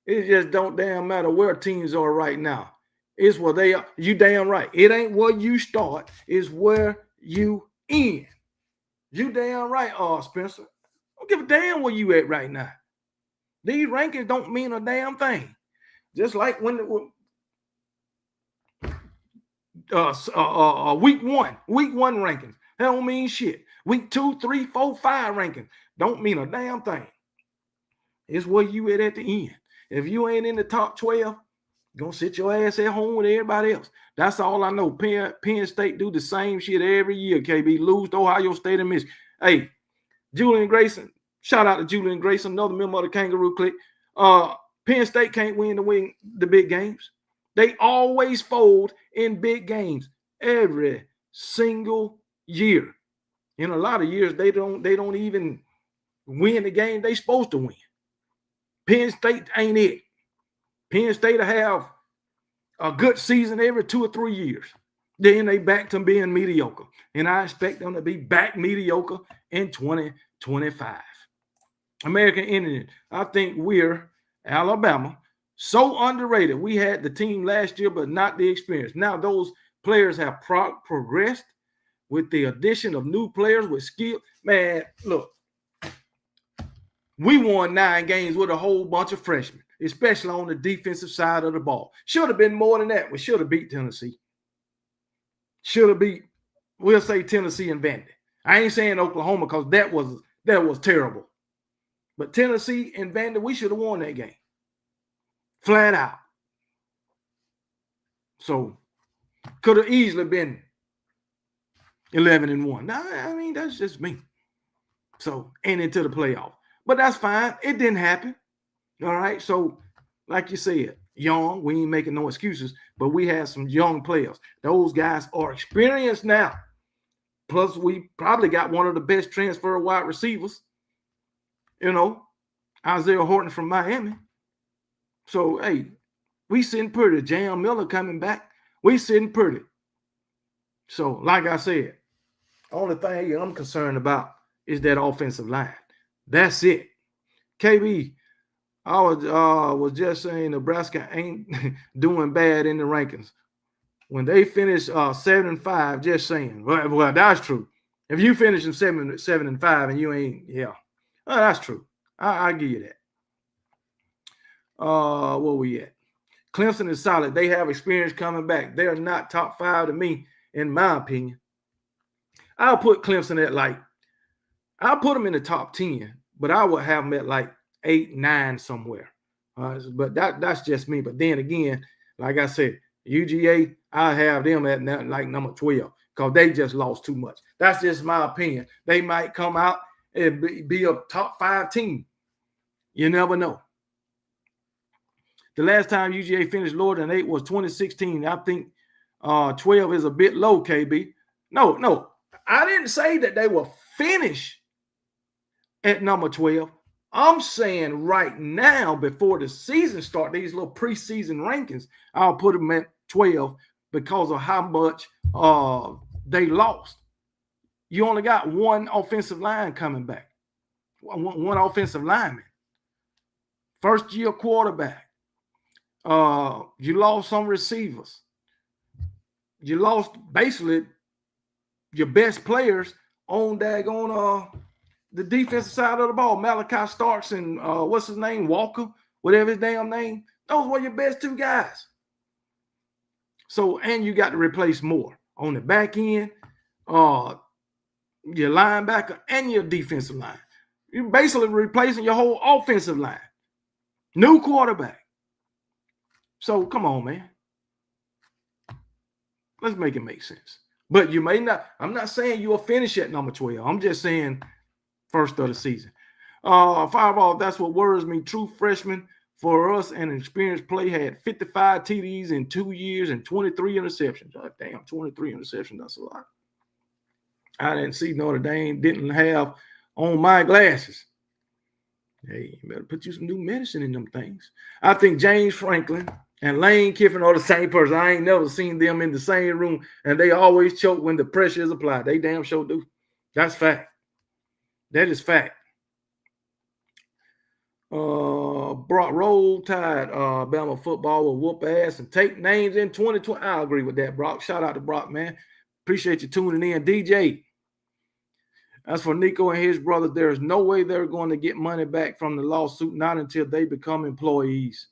It just don't damn matter where teams are right now. It's where they are. You damn right. It ain't where you start. It's where you end. You damn right, Spencer. Don't give a damn where you at right now. These rankings don't mean a damn thing. Just like when week one rankings. That don't mean shit. Week 2, 3, 4, 5 rankings don't mean a damn thing. It's where you at the end. If you ain't in the top 12, you're gonna sit your ass at home with everybody else. That's all I know. Penn State do the same shit every year, KB. Lose to Ohio State and Michigan. Hey, Julian Grayson. Shout out to Julian Grayson, another member of the Kangaroo Clique. Penn State can't win the big games. They always fold in big games every single year. In a lot of years, they don't even win the game they supposed to win. Penn State ain't it. Penn State will have a good season every 2 or 3 years. Then they back to being mediocre. And I expect them to be back mediocre in 2025. American Indian, I think we're Alabama. So underrated. We had the team last year, but not the experience. Now those players have progressed with the addition of new players with skill. Man, look, We won 9 games with a whole bunch of freshmen, especially on the defensive side of the ball. Should have been more than that. We should have beat Tennessee. Should have beat, we'll say Tennessee and Vandy. I ain't saying Oklahoma because that was terrible. But Tennessee and Vandy, we should have won that game. Flat out. So could have easily been 11-1. Now, I mean, that's just me. So, and into the playoff. But that's fine. It didn't happen. All right. So, like you said, young, we ain't making no excuses, but we had some young players. Those guys are experienced now. Plus, we probably got one of the best transfer wide receivers, Isaiah Horton from Miami. So, hey, we sitting pretty. J.M. Miller coming back. We sitting pretty. So, like I said, only thing I'm concerned about is that offensive line. That's it. KB, I was just saying Nebraska ain't doing bad in the rankings. When they finish 7-5, just saying. Well, that's true. If you finish in 7-5 and you ain't, that's true. I give you that. Where we at? Clemson is solid. They have experience coming back. They are not top 5 to me, in my opinion. I'll put Clemson at I'll put them in the top 10, but I would have them at 8, 9 somewhere. But that's just me. But then again, like I said, UGA, I have them at number 12 because they just lost too much. That's just my opinion. They might come out and be a top 5 team. You never know. The last time UGA finished lower than 8 was 2016. I think 12 is a bit low, KB. No. I didn't say that they will finish at number 12. I'm saying right now, before the season starts, these little preseason rankings, I'll put them at 12 because of how much they lost. You only got one offensive line coming back, one offensive lineman. First-year quarterback. You lost some receivers. You lost basically your best players on the defensive side of the ball. Malachi Starks and what's his name? Walker, whatever his damn name. Those were your best 2 guys. So, and you got to replace more on the back end, your linebacker and your defensive line. You're basically replacing your whole offensive line. New quarterback. So, come on, man. Let's make it make sense. But you may not. I'm not saying you'll finish at number 12. I'm just saying first of the season. Fireball, that's what worries me. True freshman for us and experienced play had 55 TDs in 2 years and 23 interceptions. Oh, damn, 23 interceptions. That's a lot. I didn't see Notre Dame didn't have on my glasses. Hey, you better put you some new medicine in them things. I think James Franklin and Lane Kiffin are the same person. I ain't never seen them in the same room, and they always choke when the pressure is applied. They damn sure do. That's fact. That is fact. Brock Roll Tide, Bama football will whoop ass and take names in 2020. I agree with that, Brock. Shout out to Brock, man. Appreciate you tuning in. DJ, as for Nico and his brothers, there is no way they're going to get money back from the lawsuit, not until they become employees.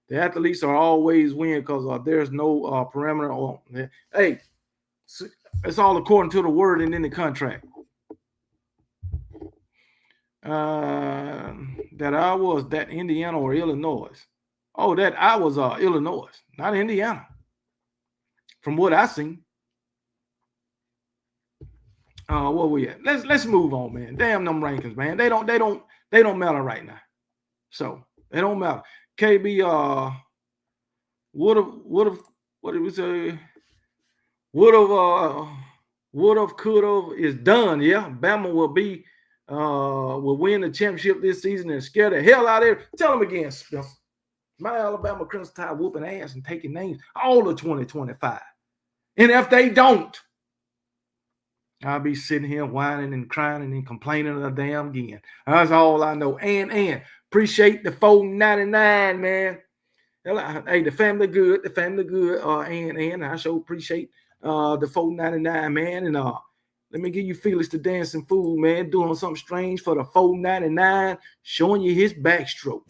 The athletes are always win because there's no parameter. Hey, it's all according to the wording in the contract. That I was that Indiana or Illinois. Oh, that I was Illinois, not Indiana. From what I seen. Where we at? Let's move on, man. Damn them rankings, man. They don't matter right now. So they don't matter. KB would have, could have is done. Yeah, Bama will win the championship this season and scare the hell out of it. Tell them again, Spencer. My Alabama Crimson Tide whooping ass and taking names all of 2025. And if they don't, I'll be sitting here whining and crying and complaining a damn again. That's all I know. And appreciate the $4.99, man. Hey, the family good. And I sure appreciate the $4.99, man. And Let me give you Felix the Dancing Fool, man, doing something strange for the $4.99, showing you his backstroke.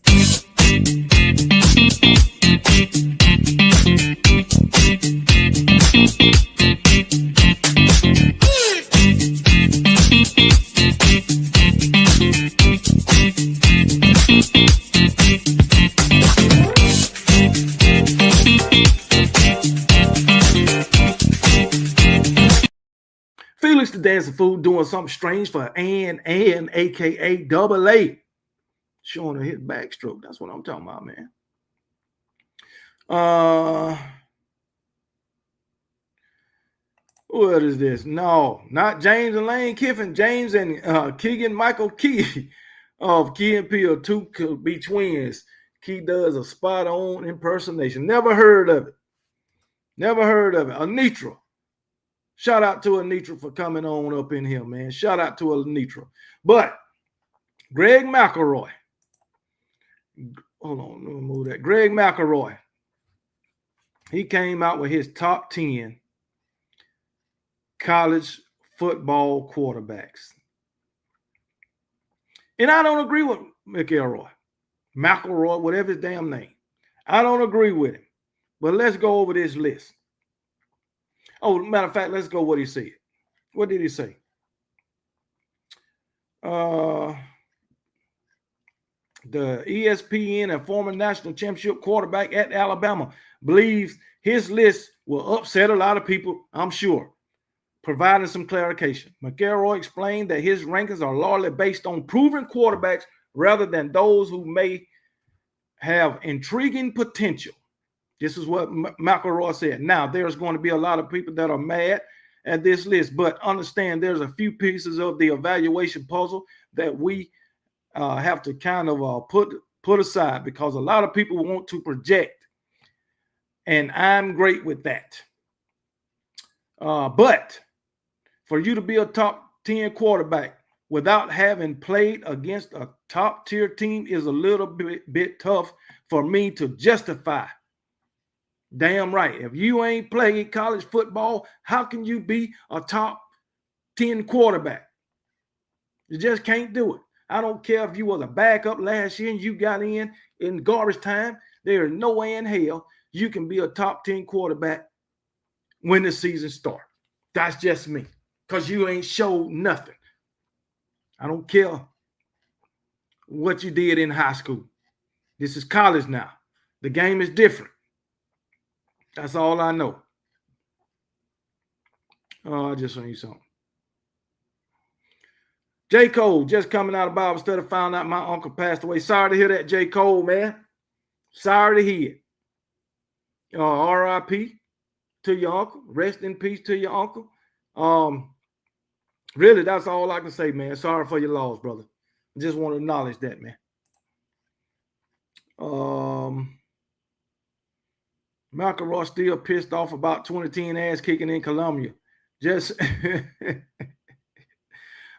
Felix the Dancing Fool doing something strange for Ann, aka Double A, showing her his backstroke. That's what I'm talking about, man. What is this? No, not James and Lane Kiffin. James and Keegan Michael Key of Key and Peele, two could be twins. Key does a spot-on impersonation. Never heard of it. Never heard of it. Anitra. Shout out to Anitra for coming on up in here, man. Shout out to Anitra. But Greg McElroy. Hold on, let me move that. Greg McElroy. He came out with his top 10 college football quarterbacks. And I don't agree with McElroy, whatever his damn name. I don't agree with him. But let's go over this list. Oh, matter of fact, let's go what he said. What did he say? The ESPN and former national championship quarterback at Alabama believes his list will upset a lot of people, I'm sure, providing some clarification. McElroy explained that his rankings are largely based on proven quarterbacks rather than those who may have intriguing potential. This is what McElroy said. Now, there's going to be a lot of people that are mad at this list, but understand there's a few pieces of the evaluation puzzle that we have to kind of put aside, because a lot of people want to project, and I'm great with that. But for you to be a top 10 quarterback without having played against a top tier team is a little bit tough for me to justify. Damn right. If you ain't playing college football, how can you be a top 10 quarterback? You just can't do it. I don't care if you was a backup last year and you got in garbage time. There is no way in hell you can be a top 10 quarterback when the season starts. That's just me, because you ain't showed nothing. I don't care what you did in high school. This is college now. The game is different. That's all I know. I just sent you something. J. Cole, just coming out of Bible study, found out my uncle passed away. Sorry to hear that, J. Cole, man. Sorry to hear it. R.I.P. to your uncle. Rest in peace to your uncle. Really, that's all I can say, man. Sorry for your loss, brother. I just want to acknowledge that, man. McElroy still pissed off about 2010 ass kicking in Columbia. Just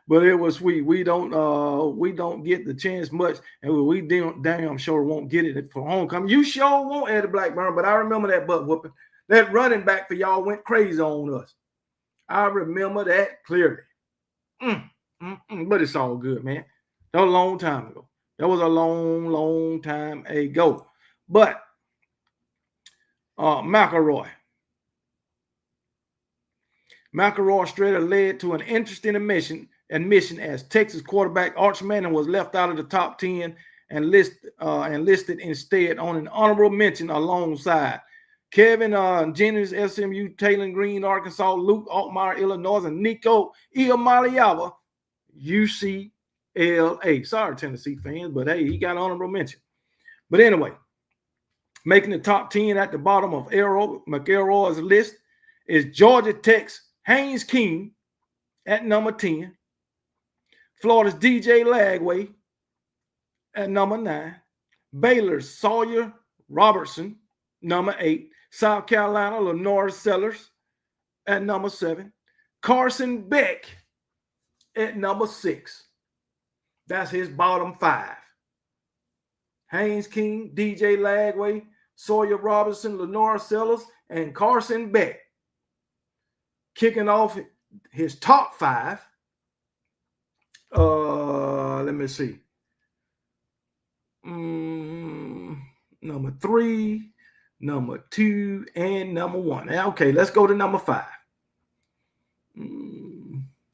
but it was sweet. We don't get the chance much, and we damn sure won't get it for homecoming. You sure won't, Eddie Blackburn, but I remember that butt whooping. That running back for y'all went crazy on us. I remember that clearly. But it's all good, man. That was a long time ago. That was a long, long time ago. But McElroy straight led to an interesting admission as Texas quarterback Arch Manning was left out of the top 10 and listed instead on an honorable mention alongside Kevin Jennings, SMU, Taylor Green, Arkansas, Luke Altmaier, Illinois, and Nico Iamaleava, UCLA. Sorry, Tennessee fans, but hey, he got honorable mention. But anyway, making the top 10 at the bottom of McElroy's list is Georgia Tech's Haynes King at number 10, Florida's DJ Lagway at number 9, Baylor's Sawyer Robertson, number 8, South Carolina Lenore Sellers at number 7, Carson Beck at number 6. That's his bottom 5. Haynes King, DJ Lagway, Sawyer Robertson, Lenore Sellers, and Carson Beck. Kicking off his top 5. Let me see. Number 3, number 2, and number 1. Okay, let's go to number 5.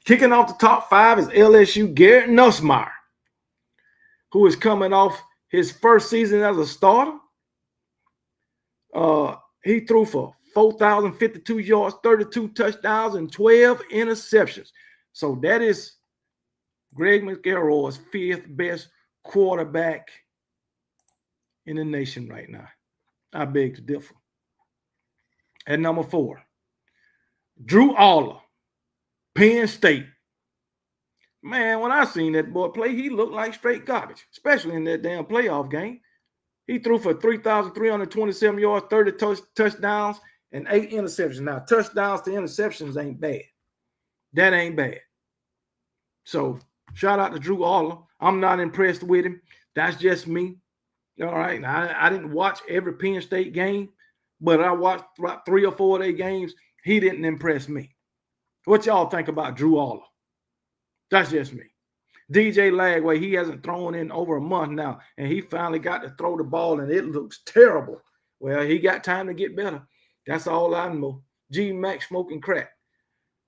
Kicking off the top 5 is LSU Garrett Nussmeier, who is coming off his first season as a starter. He threw for 4,052 yards, 32 touchdowns, and 12 interceptions. So that is Greg McElroy's 5th best quarterback in the nation right now. I beg to differ. At number 4, Drew Aller, Penn State. Man, when I seen that boy play, he looked like straight garbage, especially in that damn playoff game. He threw for 3,327 yards, 30 touchdowns, and 8 interceptions. Now, touchdowns to interceptions ain't bad. That ain't bad. So, shout out to Drew Aller. I'm not impressed with him. That's just me. All right. I didn't watch every Penn State game, but I watched about 3 or 4 of their games. He didn't impress me. What y'all think about Drew Aller? That's just me. DJ Lagway, he hasn't thrown in over a month now, and he finally got to throw the ball, and it looks terrible. Well, he got time to get better. That's all I know. G Mac smoking crack.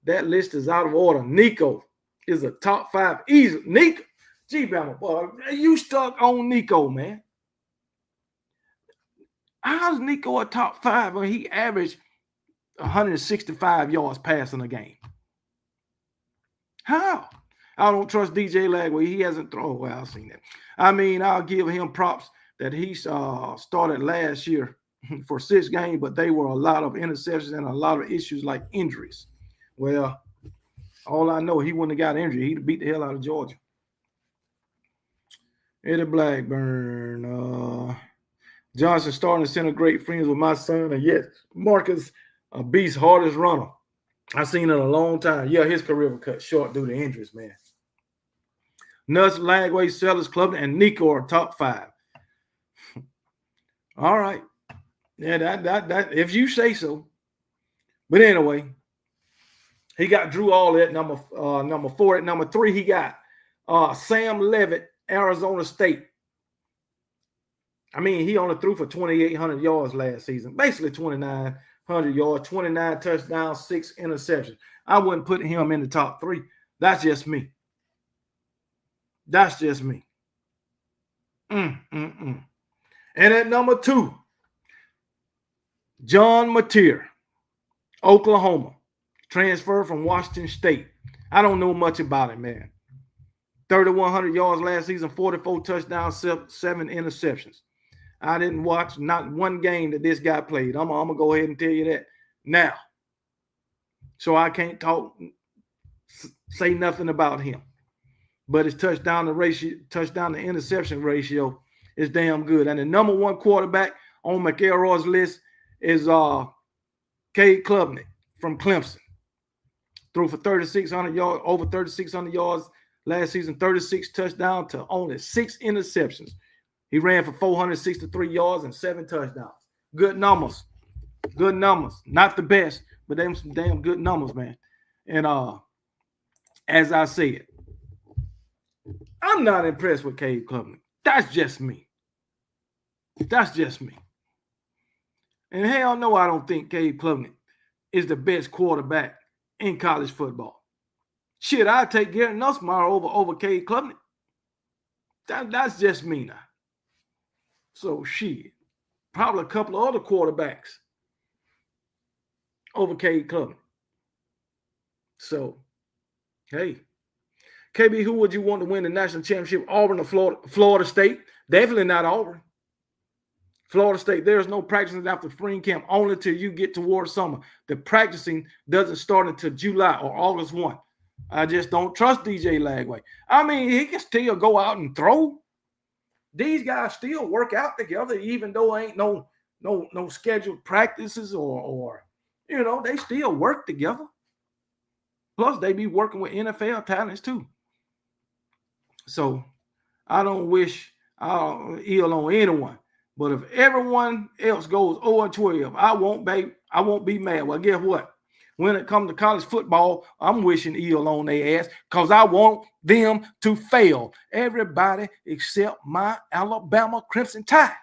That list is out of order. Nico is a top 5 easy. Nico, G Bama, boy, you stuck on Nico, man. How's Nico a top 5 when he averaged 165 yards passing a game? How? I don't trust DJ Lagway. He hasn't thrown. Well, I've seen that. I mean, I'll give him props that he started last year for 6 games, but they were a lot of interceptions and a lot of issues like injuries. Well, all I know, he wouldn't have got injured. He'd beat the hell out of Georgia. Eddie Blackburn. Johnson starting to center great friends with my son, and yet Marcus a beast, hardest runner I've seen in a long time. Yeah, his career was cut short due to injuries, man. Nuss, Lagway, Sellers, Club, and Nico are top 5. All right. Yeah, that if you say so. But anyway, he got Drew All at number 4. At number 3, he got Sam Levitt, Arizona State. I mean, he only threw for 2,800 yards last season. Basically 2,900 yards, 29 touchdowns, 6 interceptions. I wouldn't put him in the top 3. That's just me. That's just me. And at number 2, John Mateer, Oklahoma, transferred from Washington State. I don't know much about it, man. 3,100 yards last season, 44 touchdowns, 7 interceptions. I didn't watch not one game that this guy played. I'm going to go ahead and tell you that now. So I can't say nothing about him. But his touchdown to interception ratio is damn good. And the number 1 quarterback on McElroy's list is Cade Klubnik from Clemson. Threw for 3,600 yards, over 3,600 yards last season, 36 touchdowns to only 6 interceptions. He ran for 463 yards and 7 touchdowns. Good numbers. Good numbers. Not the best, but them some damn good numbers, man. And as I said, I'm not impressed with Cade Klubnik. That's just me. That's just me. And hell no, I don't think Cade Klubnik is the best quarterback in college football. Shit, I'd take Garrett Nussmeier over Cade Klubnik. That's just me now. So shit, probably a couple of other quarterbacks over Cade Klubnik. So, hey, KB, who would you want to win the national championship? Auburn or Florida State? Definitely not Auburn. Florida State, there's no practicing after spring camp, only till you get towards summer. The practicing doesn't start until July or August 1. I just don't trust DJ Lagway. I mean, he can still go out and throw. These guys still work out together, even though ain't no scheduled practices or they still work together. Plus, they be working with NFL talents too. So I don't wish ill on anyone. But if everyone else goes 0-12, I won't be mad. Well, guess what? when it comes to college football, I'm wishing ill on their ass because I want them to fail. Everybody except my Alabama Crimson Tide.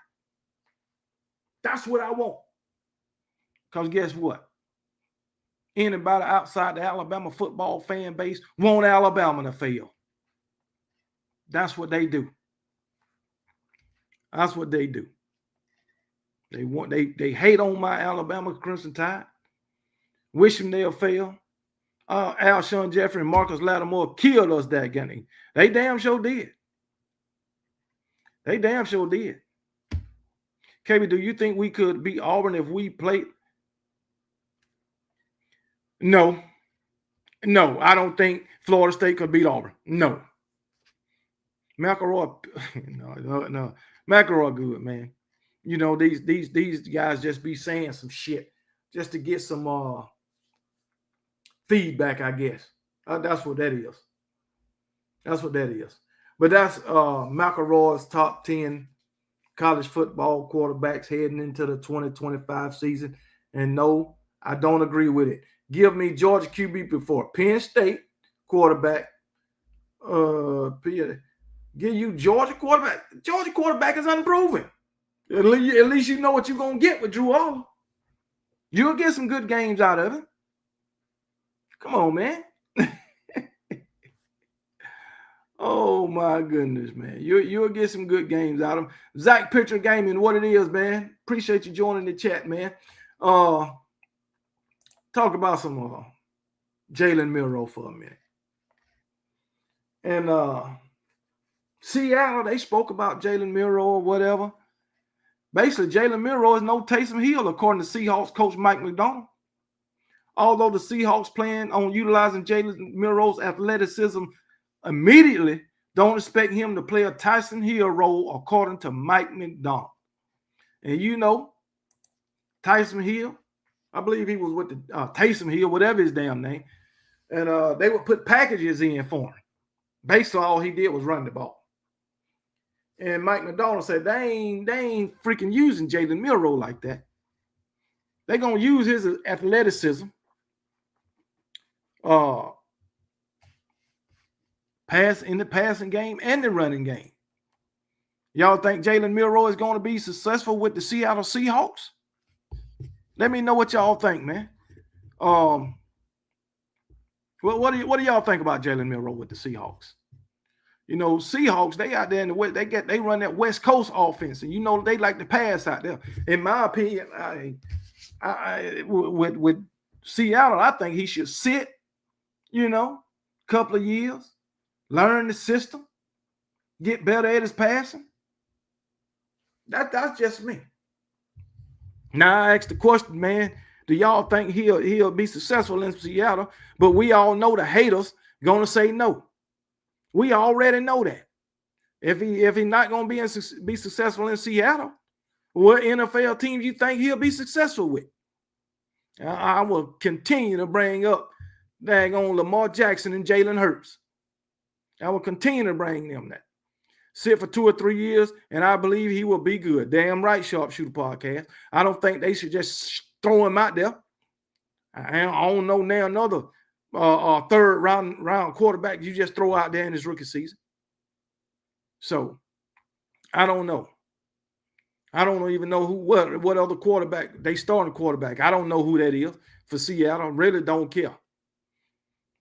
That's what I want. Because guess what? Anybody outside the Alabama football fan base want Alabama to fail. That's what they do. That's what they do. They hate on my Alabama Crimson Tide. Wish them they'll fail. Alshon Jeffrey and Marcus Lattimore killed us that game. They damn sure did. They damn sure did. KB, do you think we could beat Auburn if we played? No. No, I don't think Florida State could beat Auburn. No. McElroy, no. McElroy good, man. You know, these guys just be saying some shit just to get some feedback, I guess. That's what that is. That's what that is. But that's McElroy's top 10 college football quarterbacks heading into the 2025 season. And no, I don't agree with it. Give me Georgia QB before Penn State quarterback. Give you Georgia quarterback. Georgia quarterback is unproven. At least you know what you're going to get with Drew Aller. You'll get some good games out of it. Come on, man. Oh, my goodness, man. You'll get some good games out of them. Zach Pitcher Gaming, what it is, man. Appreciate you joining the chat, man. Talk about some Jalen Milroe for a minute. And Seattle, they spoke about Jalen Milroe or whatever. Basically, Jalen Milroe is no Taysom Hill, according to Seahawks coach Mike McDonald. Although the Seahawks plan on utilizing Jalen Milroe's athleticism immediately, don't expect him to play a Taysom Hill role, according to Mike McDonald. And you know, Taysom Hill, I believe he was with the Taysom Hill, whatever his damn name, and they would put packages in for him. Basically, all he did was run the ball. And Mike McDonald said they ain't freaking using Jalen Milroe like that. They're gonna use his athleticism, pass in the passing game and the running game. Y'all think Jalen Milroe is going to be successful with the Seattle Seahawks? Let me know what y'all think, man. What do y'all think about Jalen Milroe with the Seahawks? You know, Seahawks, they out there in the West, they run that West Coast offense, and you know they like to pass out there. In my opinion, with Seattle, I think he should sit, you know, a couple of years, learn the system, get better at his passing. That's just me. Now I ask the question, man, do y'all think he'll be successful in Seattle? But we all know the haters gonna say no. We already know that. If he not gonna be successful in Seattle, what NFL team you think he'll be successful with? I will continue to bring up daggone Lamar Jackson and Jalen Hurts. I will continue to bring them that. Sit for 2 or 3 years, and I believe he will be good. Damn right, Sharpshooter Podcast. I don't think they should just throw him out there. I don't know now another third round quarterback you just throw out there in his rookie season. So I don't know. I don't even know what other quarterback they starting quarterback. I don't know who that is for Seattle. Really don't care.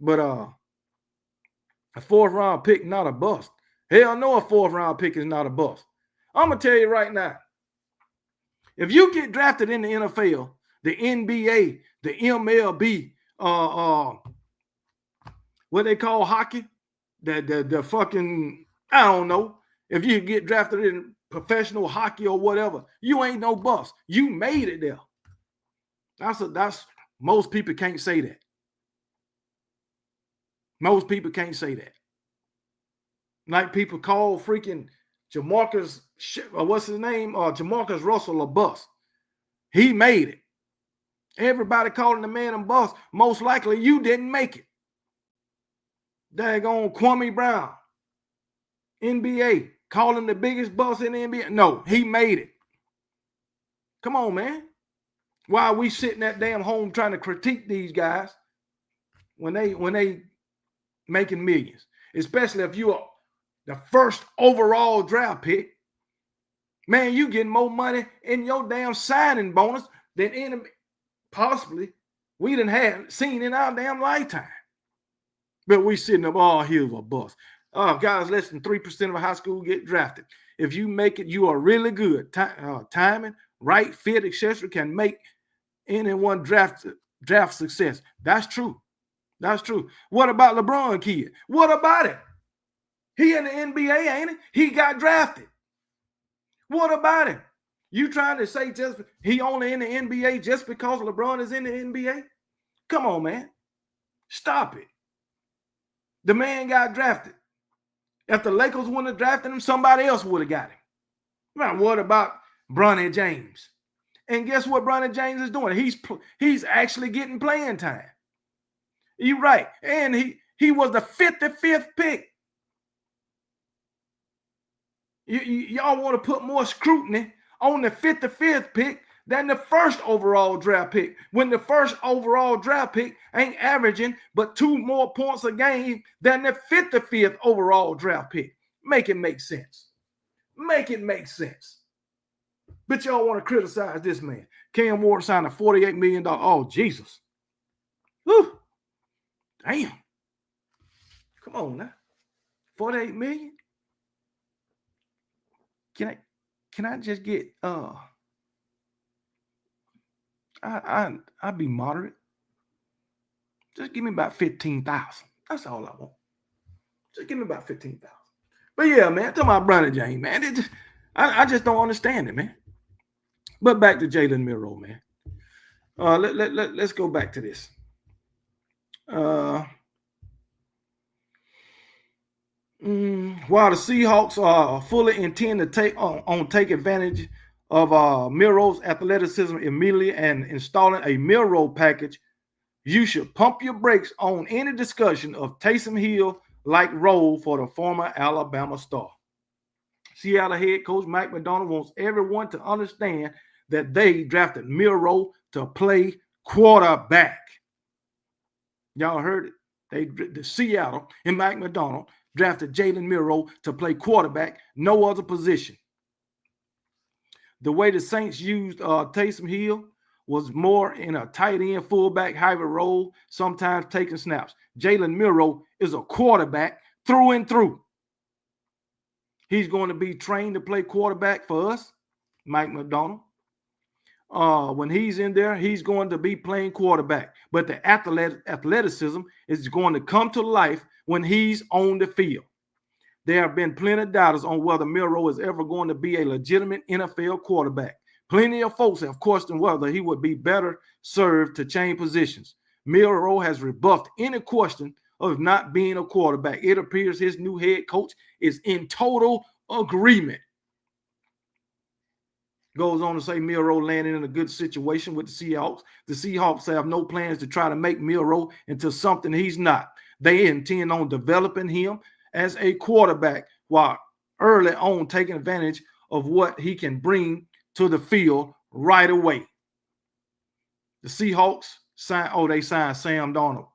But a 4th round pick, not a bust. Hell no, a 4th round pick is not a bust. I'm gonna tell you right now. If you get drafted in the NFL, the NBA, the MLB, what they call hockey, the fucking, I don't know. If you get drafted in professional hockey or whatever, you ain't no bust. You made it there. That's most people can't say that. Most people can't say that. Like people call freaking Jamarcus, what's his name? Jamarcus Russell a bust. He made it. Everybody calling the man a bust. Most likely you didn't make it. Daggone Kwame Brown, NBA, calling the biggest bust in the NBA. No, he made it. Come on, man. Why are we sitting at damn home trying to critique these guys when they making millions? Especially if you are the first overall draft pick. Man, you getting more money in your damn signing bonus than any possibly we done had seen in our damn lifetime. But we sitting up, oh, here's a bust. Guys, less than 3% of a high school get drafted. If you make it, you are really good. Timing, right fit, etc. can make anyone draft success. That's true. That's true. What about LeBron kid? What about it? He in the NBA, ain't he? He got drafted. What about it? You trying to say just he only in the NBA just because LeBron is in the NBA? Come on, man. Stop it. The man got drafted. If the Lakers wouldn't have drafted him, somebody else would have got him. Now, what about Bronny James? And guess what Bronny James is doing? He's actually getting playing time. You're right. And he was the 55th pick. Y'all want to put more scrutiny on the 55th pick than the first overall draft pick, when the first overall draft pick ain't averaging but 2 more points a game than the 55th overall draft pick. Make it make sense. Make it make sense. But y'all want to criticize this man. Cam Ward signed a $48 million. Oh, Jesus. Whew. Damn. Come on now. $48 million? Can I just get I'd be moderate. Just give me about 15,000. That's all I want. Just give me about 15,000. But yeah, man, to my brother James, man, I just don't understand it, man. But back to Jalen Milroe, man. Let's go back to this. While the Seahawks fully intend to take advantage of Milroe's athleticism immediately and installing a Milroe package, you should pump your brakes on any discussion of Taysom Hill-like role for the former Alabama star. Seattle head coach Mike McDonald wants everyone to understand that they drafted Milroe to play quarterback. Y'all heard it. The Seattle and Mike McDonald drafted Jalen Milroe to play quarterback, no other position. The way the Saints used Taysom Hill was more in a tight end, fullback, hybrid role, sometimes taking snaps. Jalen Milroe is a quarterback through and through. He's going to be trained to play quarterback for us, Mike McDonald. When he's in there, he's going to be playing quarterback. But the athleticism is going to come to life when he's on the field. There have been plenty of doubters on whether Milroe is ever going to be a legitimate NFL quarterback. Plenty of folks have questioned whether he would be better served to change positions. Milroe has rebuffed any question of not being a quarterback. It appears his new head coach is in total agreement. Goes on to say Milroe landed in a good situation with the Seahawks. The Seahawks have no plans to try to make Milroe into something he's not. They intend on developing him as a quarterback while early on taking advantage of what he can bring to the field right away. The Seahawks signed Sam Darnold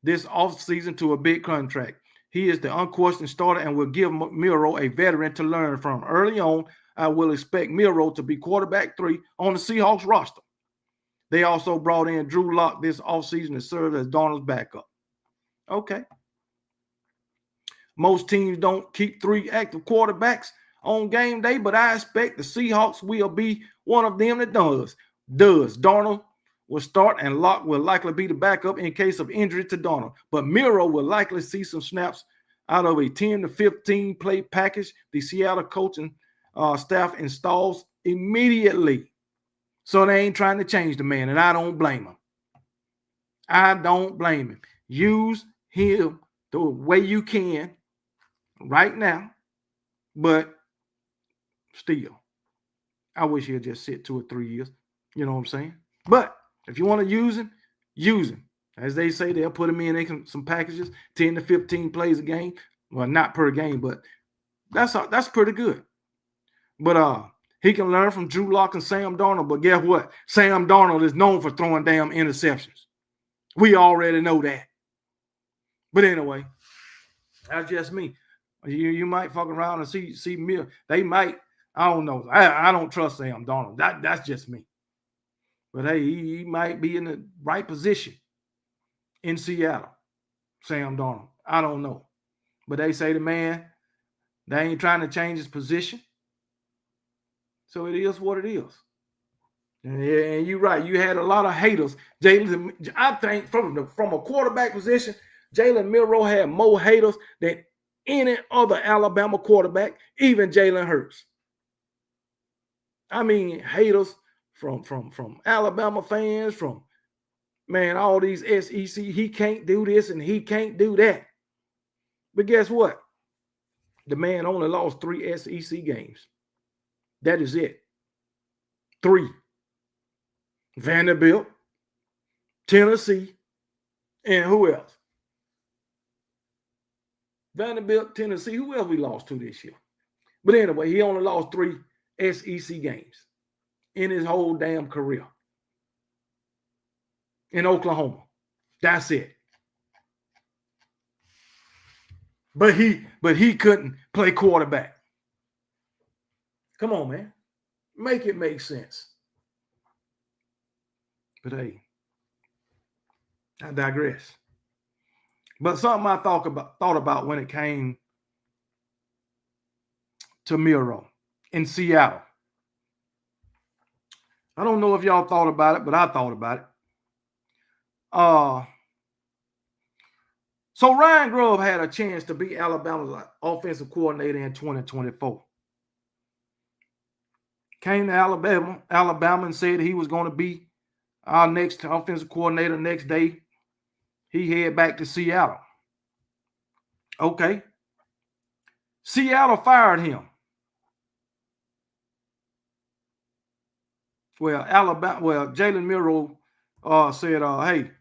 this offseason to a big contract. He is the unquestioned starter and will give Milroe a veteran to learn from. Early on, I will expect Milroe to be quarterback 3 on the Seahawks roster. They also brought in Drew Lock this offseason to serve as Darnold's backup. Okay. Most teams don't keep 3 active quarterbacks on game day, but I expect the Seahawks will be one of them that does. Darnold will start and Lock will likely be the backup in case of injury to Darnold. But Milroe will likely see some snaps out of a 10 to 15 play package the Seattle coaching staff installs immediately. So they ain't trying to change the man, and I don't blame him. I don't blame him. Use him the way you can right now, but still, I wish he'd just sit 2 or 3 years. You know what I'm saying? But if you want to use him, use him. As they say, they'll put him in some packages, 10 to 15 plays a game. Well, not per game, but that's pretty good. But He can learn from Drew Lock and Sam Darnold, but guess what? Sam Darnold is known for throwing damn interceptions. We already know that. But anyway, that's just me. You might fuck around and see me. They might. I don't know. I don't trust Sam Darnold. That's just me. But hey, he might be in the right position in Seattle. Sam Darnold. I don't know. But they say the man, they ain't trying to change his position. So it is what it is. And you're right. You had a lot of haters. Jalen, I think from a quarterback position, Jalen Milroe had more haters than any other Alabama quarterback, even Jalen Hurts. I mean, haters from Alabama fans, from, man, all these SEC, he can't do this and he can't do that. But guess what? The man only lost 3 SEC games. That is it. 3. Vanderbilt, Tennessee, and who else? Vanderbilt, Tennessee. Who else we lost to this year? But anyway, he only lost 3 SEC games in his whole damn career. In Oklahoma. That's it. But he couldn't play quarterback. Come on, man. Make it make sense. But hey, I digress. But something I thought about when it came to Milroe in Seattle. I don't know if y'all thought about it, but I thought about it. So Ryan Grubb had a chance to be Alabama's offensive coordinator in 2024. Came to Alabama and said he was going to be our next offensive coordinator. Next day, he headed back to Seattle. Okay. Seattle fired him. Jalen Milroe said, hey,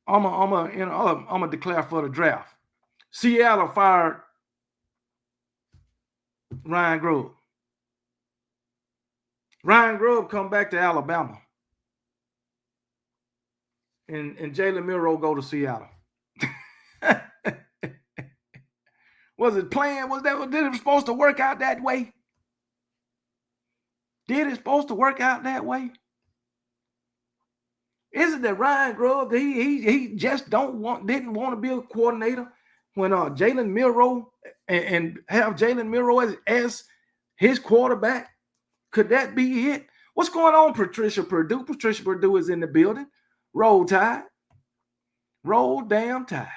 I'm gonna declare for the draft. Seattle fired Ryan Grubb. Ryan Grubb come back to Alabama. And Jalen Milroe go to Seattle. Was it planned? Did it supposed to work out that way? Did it supposed to work out that way? Is it that Ryan Grubb, he just didn't want to be a coordinator when Jalen Milroe and have Jalen Milroe as his quarterback? Could that be it? What's going on, Patricia Purdue? Patricia Purdue is in the building. Roll Tide. Roll damn Tide.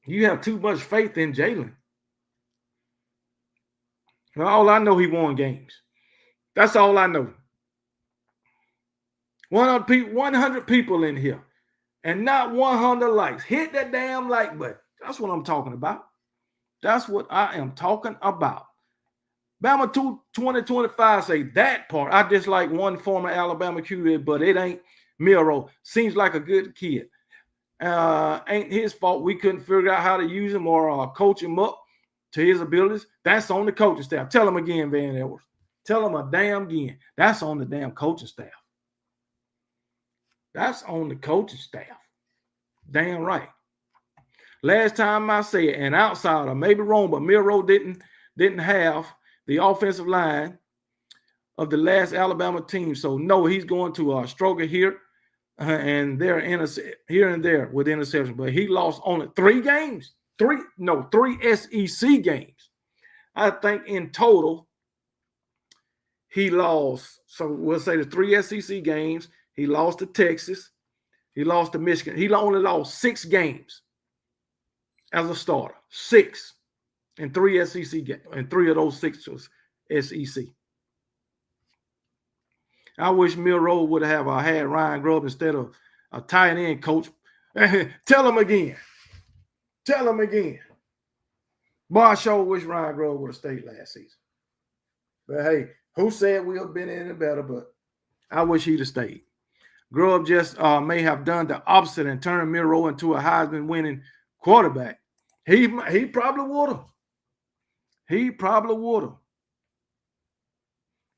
You have too much faith in Jalen. All I know, he won games. That's all I know. 100 people in here and not 100 likes. Hit that damn like button. That's what I'm talking about. That's what I am talking about. Bama 2025 say that part. I dislike one former Alabama QB, but it ain't Milroe. Seems like a good kid. Ain't his fault we couldn't figure out how to use him or coach him up to his abilities. That's on the coaching staff. Tell him again, Van Edwards. Tell him a damn again. That's on the damn coaching staff. That's on the coaching staff. Damn right. Last time I said, an outsider, maybe wrong, but Milroe didn't have the offensive line of the last Alabama team. So no, he's going to struggle here and there, here and there with interception. But he lost only 3 games. 3 SEC games. I think in total he lost. So we'll say the 3 SEC games. He lost to Texas. He lost to Michigan. He only lost 6 games as a starter. 6 in 3 SEC games. And 3 of those 6 was SEC. I wish Milroe would have had Ryan Grubb instead of a tight end coach. Tell him again. Tell him again. Boy, I sure wish Ryan Grubb would have stayed last season. But hey, who said we have been any better? But I wish he'd have stayed. Grub just may have done the opposite and turned Milroe into a Heisman-winning quarterback. He probably would have. He probably would have.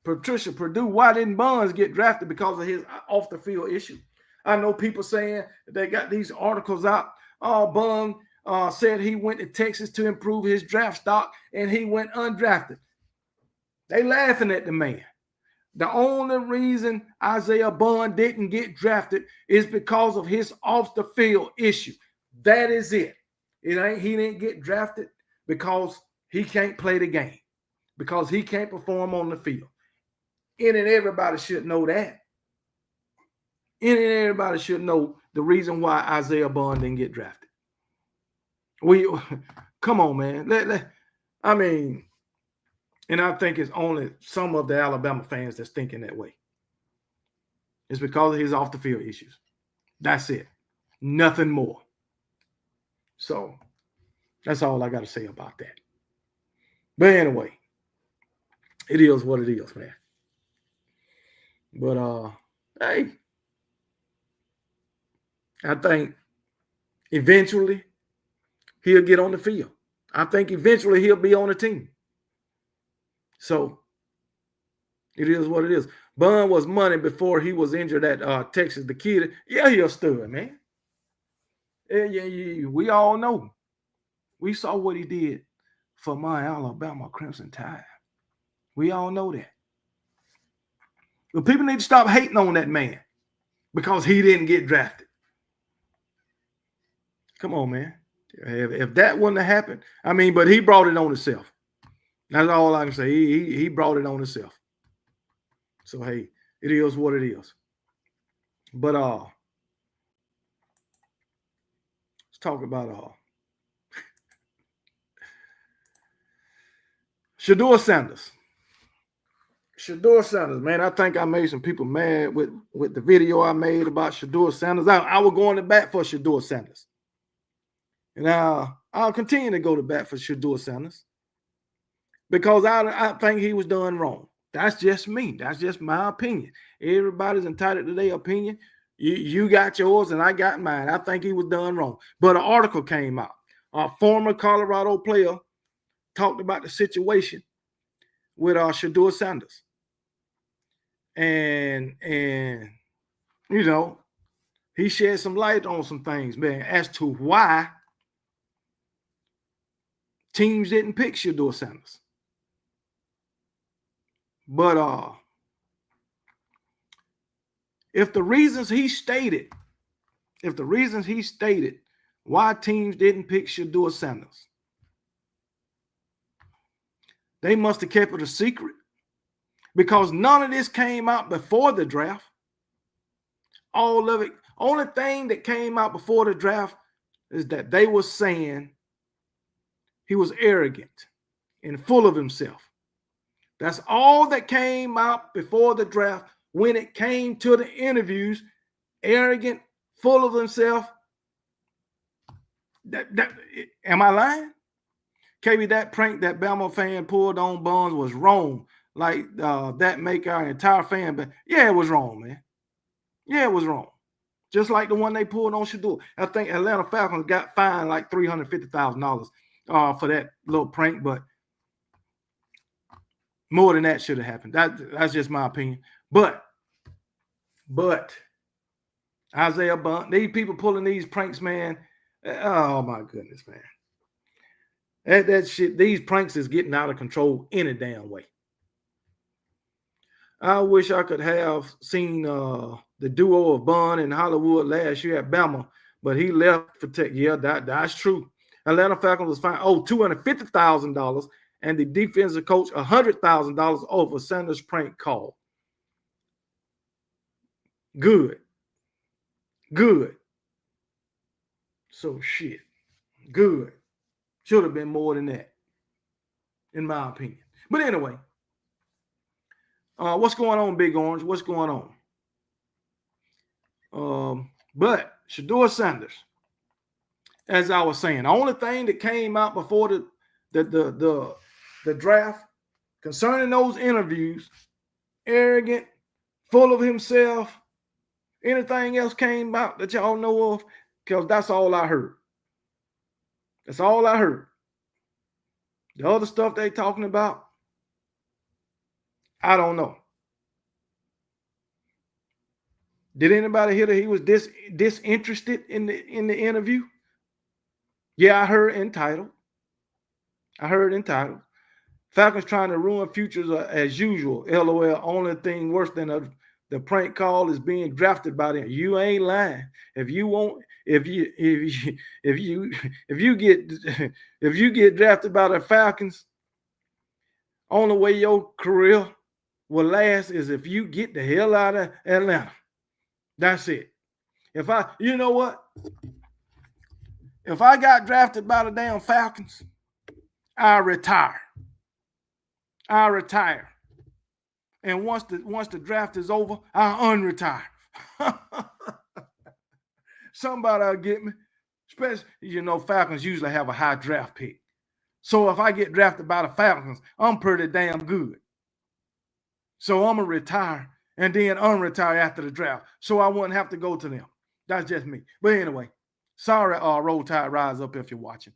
Patricia Purdue, why didn't Buns get drafted because of his off-the-field issue? I know people saying they got these articles out. Oh, Bun said he went to Texas to improve his draft stock, and he went undrafted. They laughing at the man. The only reason Isaiah Bun didn't get drafted is because of his off-the-field issue. That is it. He didn't get drafted because he can't play the game, because he can't perform on the field. And everybody should know that. And everybody should know the reason why Isaiah Bun didn't get drafted. Come on, man. I mean, and I think it's only some of the Alabama fans that's thinking that way. It's because of his off-the-field issues. That's it. Nothing more. So that's all I got to say about that. But anyway, it is what it is, man. But hey, I think eventually he'll get on the field. I think eventually he'll be on the team. So it is what it is. Bun was money before he was injured at Texas. The kid, yeah, he a stud, man. Yeah, we all know. We saw what he did for my Alabama Crimson Tide. We all know that. But people need to stop hating on that man because he didn't get drafted. Come on, man. If that wouldn't have happened, I mean, but he brought it on himself. That's all I can say. He brought it on himself. So, hey, it is what it is. But let's talk about Shedeur Sanders. Shedeur Sanders, man, I think I made some people mad with the video I made about Shedeur Sanders. I was going to bat for Shedeur Sanders. And I'll continue to go to bat for Shedeur Sanders because I think he was done wrong. That's just me. That's just my opinion. Everybody's entitled to their opinion. You got yours and I got mine. I think he was done wrong. But an article came out. A former Colorado player talked about the situation with Shedeur Sanders. And you know, he shed some light on some things, man, as to why teams didn't pick Shedeur Sanders. But if the reasons he stated why teams didn't pick Shedeur Sanders, they must have kept it a secret because none of this came out before the draft. All of it, only thing that came out before the draft is that they were saying he was arrogant and full of himself. That's all that came out before the draft. When it came to the interviews, arrogant, full of himself. Am I lying? KB, that prank that Bama fan pulled on Buns was wrong. Like that make our entire fan, but yeah, it was wrong, man. Yeah, it was wrong. Just like the one they pulled on Shedeur. I think Atlanta Falcons got fined like $350,000 for that little prank, but more than that should have happened. That's just my opinion. But Isaiah Bun, these people pulling these pranks, man. Oh my goodness, man. That shit, these pranks is getting out of control any damn way. I wish I could have seen the duo of Bun and Hollywood last year at Bama, but he left for Tech. Yeah, that's true. Atlanta Falcons was fined $250,000 and the defensive coach $100,000 over Sanders' prank call. Good. So shit. Good. Should have been more than that, in my opinion. But anyway, what's going on, Big Orange? What's going on? But Shedeur Sanders, as I was saying, the only thing that came out before the draft concerning those interviews, arrogant, full of himself, Anything else came out that y'all know of? Because that's all I heard. That's all I heard. The other stuff they talking about, I don't know. Did anybody hear that he was disinterested in the interview? Yeah, I heard entitled. Falcons trying to ruin futures as usual. LOL. Only thing worse than the prank call is being drafted by them. You ain't lying. If you get drafted by the Falcons, only way your career will last is if you get the hell out of Atlanta. That's it. You know what? If I got drafted by the damn Falcons, I retire. And once the draft is over, I unretire. Somebody'll get me. Especially, Falcons usually have a high draft pick. So if I get drafted by the Falcons, I'm pretty damn good. So I'm going to retire and then unretire after the draft. So I wouldn't have to go to them. That's just me. But anyway, sorry, Roll Tide Rise Up if you're watching.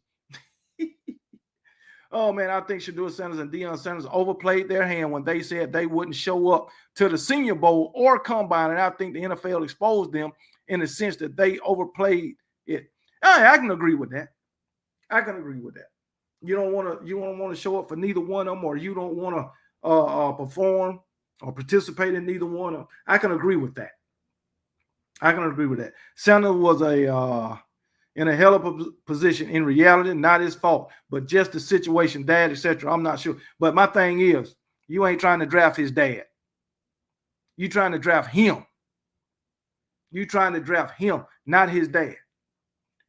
Oh, man, I think Shedeur Sanders and Deion Sanders overplayed their hand when they said they wouldn't show up to the Senior Bowl or Combine, and I think the NFL exposed them in the sense that they overplayed it. I can agree with that. You don't want to show up for neither one of them, or you don't want to perform or participate in neither one of them. I can agree with that. Sanders was in a hell of a position. In reality, not his fault, but just the situation, dad, etc. I'm not sure. But my thing is, you ain't trying to draft his dad. You trying to draft him. Not his dad.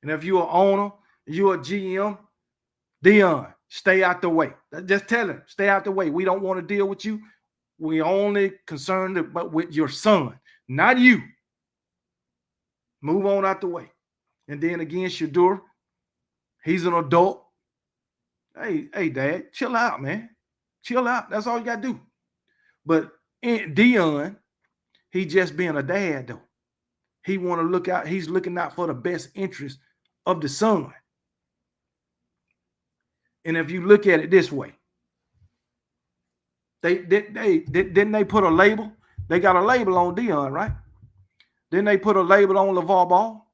And if you're an owner, you're a GM, Deion, stay out the way. Just tell him, stay out the way. We don't want to deal with you. We're only concerned with your son, not you. Move on out the way. And then again, Shedeur, he's an adult. Hey, Dad, chill out, man. Chill out. That's all you got to do. But Deion, he just being a dad, though. He want to look out. He's looking out for the best interest of the son. And if you look at it this way, didn't they put a label? They got a label on Deion, right? Didn't they put a label on LeVar Ball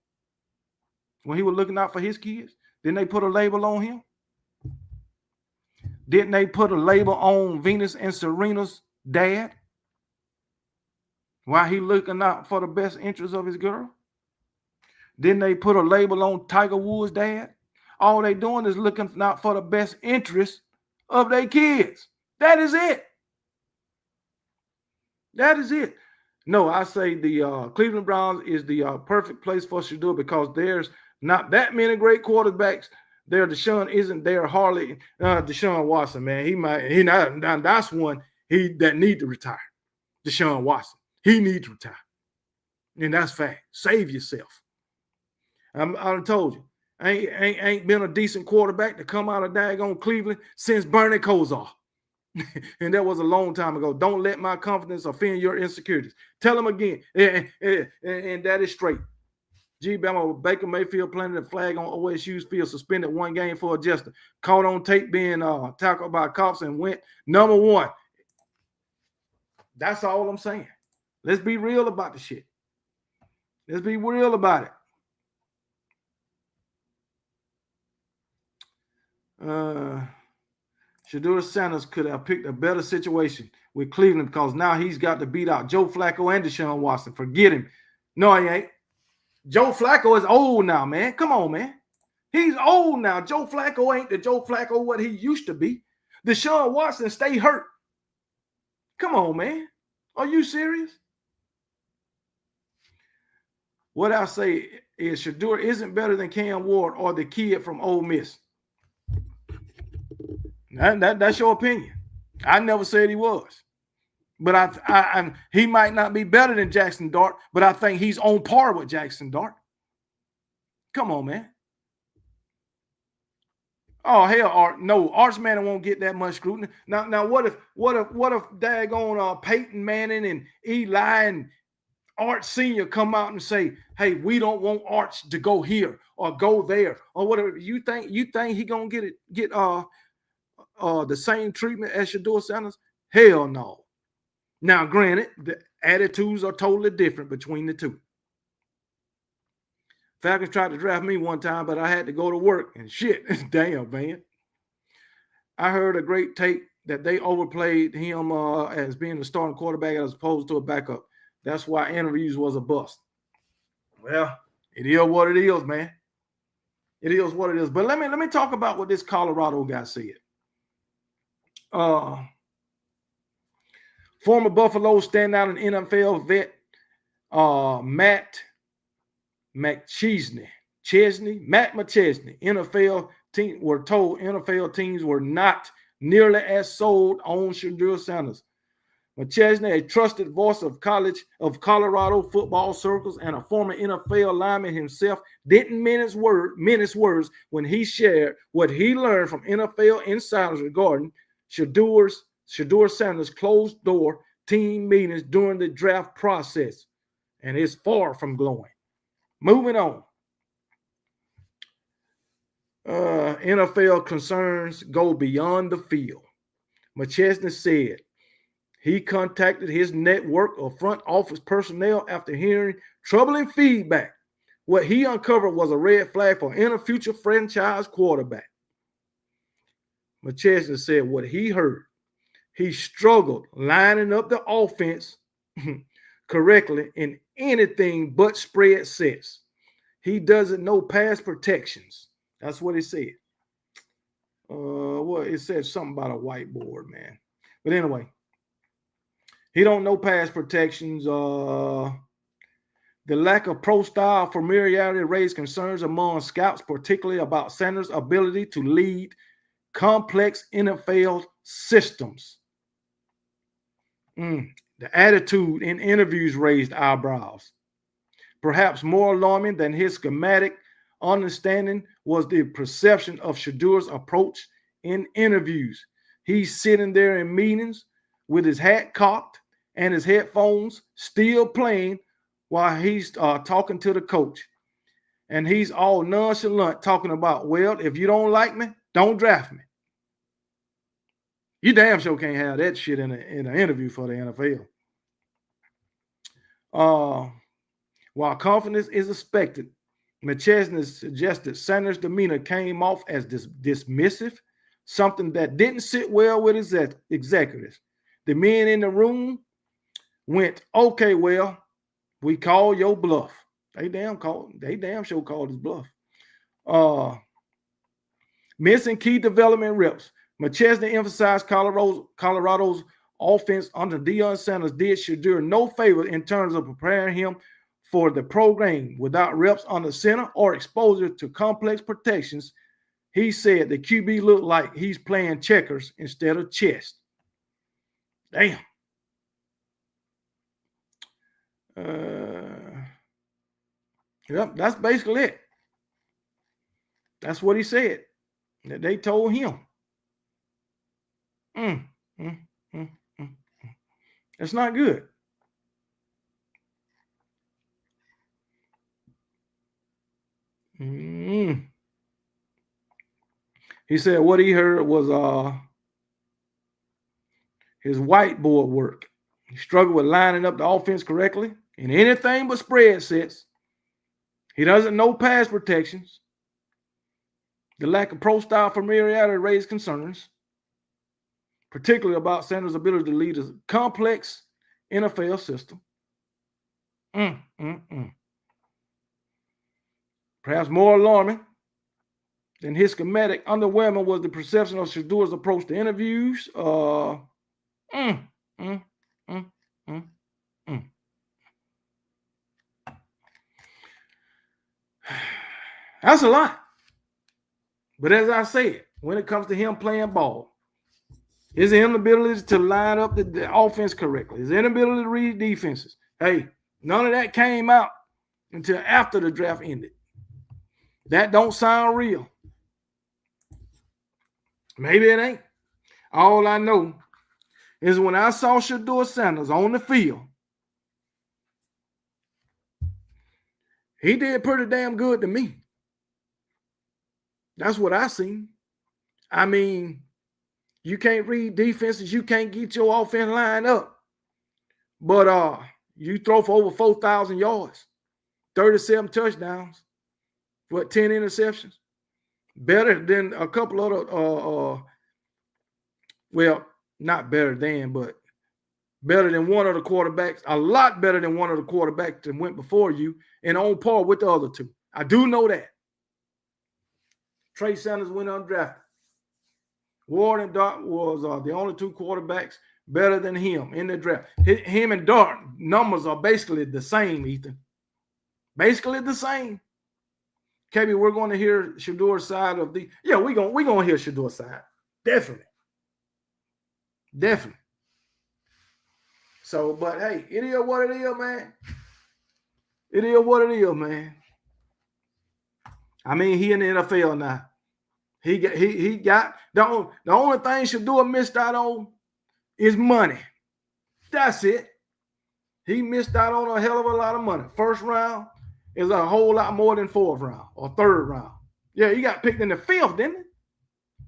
when he was looking out for his kids? Didn't they put a label on him? Didn't they put a label on Venus and Serena's dad while he looking out for the best interest of his girl? Didn't they put a label on Tiger Woods' dad? All they doing is looking out for the best interest of their kids. That is it. No, I say the Cleveland Browns is the perfect place for Shedeur because there's not that many great quarterbacks there. Deshaun isn't there hardly. Deshaun Watson, man, that's one that need to retire. Deshaun Watson, he needs to retire, and that's fact. Save yourself. I told you, ain't been a decent quarterback to come out of daggone Cleveland since Bernie Kosar. And that was a long time ago. Don't let my confidence offend your insecurities. Tell them again. And that is straight. Bama Baker Mayfield planted a flag on OSU's field, suspended one game for adjusting. Caught on tape being tackled by cops and went number one. That's all I'm saying. Let's be real about the shit. Let's be real about it. Shedeur Sanders could have picked a better situation with Cleveland because now he's got to beat out Joe Flacco and Deshaun Watson. Forget him. No, he ain't. Joe Flacco is old now, man. Come on, man. He's old now. Joe Flacco ain't the Joe Flacco what he used to be. Deshaun Watson stay hurt. Come on, man. Are you serious? What I say is Shedeur isn't better than Cam Ward or the kid from Ole Miss. That's your opinion. I never said he was. But he might not be better than Jackson Dart, but I think he's on par with Jackson Dart. Come on, man. Oh, hell, Arch Manning won't get that much scrutiny. Now what if daggone Peyton Manning and Eli and Art Sr. come out and say, hey, we don't want Arch to go here or go there or whatever, you think he gonna get the same treatment as Shedeur Sanders? Hell no. Now, granted, the attitudes are totally different between the two. Falcons tried to draft me one time, but I had to go to work and shit. Damn, man. I heard a great take that they overplayed him as being the starting quarterback as opposed to a backup. That's why interviews was a bust. Well, it is what it is, man. It is what it is. But let me talk about what this Colorado guy said. Former Buffalo standout and NFL vet Matt McChesney, NFL team were told NFL teams were not nearly as sold on Shedeur Sanders. McChesney, a trusted voice of Colorado football circles and a former NFL lineman himself, didn't mince words when he shared what he learned from NFL insiders regarding Shedeur Sanders' closed-door team meetings during the draft process, and it's far from glowing. Moving on. NFL concerns go beyond the field. McChesney said he contacted his network of front office personnel after hearing troubling feedback. What he uncovered was a red flag for any future franchise quarterback. McChesney said what he heard. He struggled lining up the offense correctly in anything but spread sets. He doesn't know pass protections. That's what he said. Well, it said something about a whiteboard, man. But anyway, he don't know pass protections. The lack of pro style familiarity raised concerns among scouts, particularly about Sanders' ability to lead complex NFL systems. The attitude in interviews raised eyebrows. Perhaps more alarming than his schematic understanding was the perception of Shedeur's approach in interviews. He's sitting there in meetings with his hat cocked and his headphones still playing while he's talking to the coach. And he's all nonchalant talking about, well, if you don't like me, don't draft me. You damn sure can't have that shit in an interview for the NFL. While confidence is expected, McChesney suggested Sanders' demeanor came off as dismissive, something that didn't sit well with his executives. The men in the room went, okay, well, we call your bluff. They damn sure called his bluff. Missing key development reps. McChesney emphasized Colorado's offense under Deion Sanders did Shedeur no favor in terms of preparing him for the program. Without reps on the center or exposure to complex protections, he said the QB looked like he's playing checkers instead of chess. Damn. Yep, that's basically it. That's what he said. That they told him. That's not good. He said what he heard was his whiteboard work. He struggled with lining up the offense correctly in anything but spread sets. He doesn't know pass protections. The lack of pro style familiarity raised concerns, particularly about Sanders' ability to lead a complex NFL system. Perhaps more alarming than his schematic underwhelming was the perception of Shedeur's approach to interviews. That's a lot. But as I said, when it comes to him playing ball, his inability to line up the offense correctly, his inability to read defenses. Hey, none of that came out until after the draft ended. That don't sound real. Maybe it ain't. All I know is when I saw Shedeur Sanders on the field, He did pretty damn good to me. That's what I seen. I mean, you can't read defenses. You can't get your offense line up. But you throw for over 4,000 yards, 37 touchdowns, 10 interceptions. Better than a couple other, well, not better than, but better than one of the quarterbacks, a lot better than one of the quarterbacks that went before you, and on par with the other two. I do know that. Trey Sanders went undrafted. Ward and Dart was the only two quarterbacks better than him in the draft. Him and Dart numbers are basically the same, Ethan. Basically the same. KB, we're going to hear Shedeur's side of the. Yeah, we're gonna hear Shedeur's side. Definitely. Definitely. So, but hey, it is what it is, man. It is what it is, man. I mean, he in the NFL now. He got the only thing Shedeur missed out on is money. That's it. He missed out on a hell of a lot of money. First round is a whole lot more than fourth round or third round. Yeah, he got picked in the fifth, didn't he?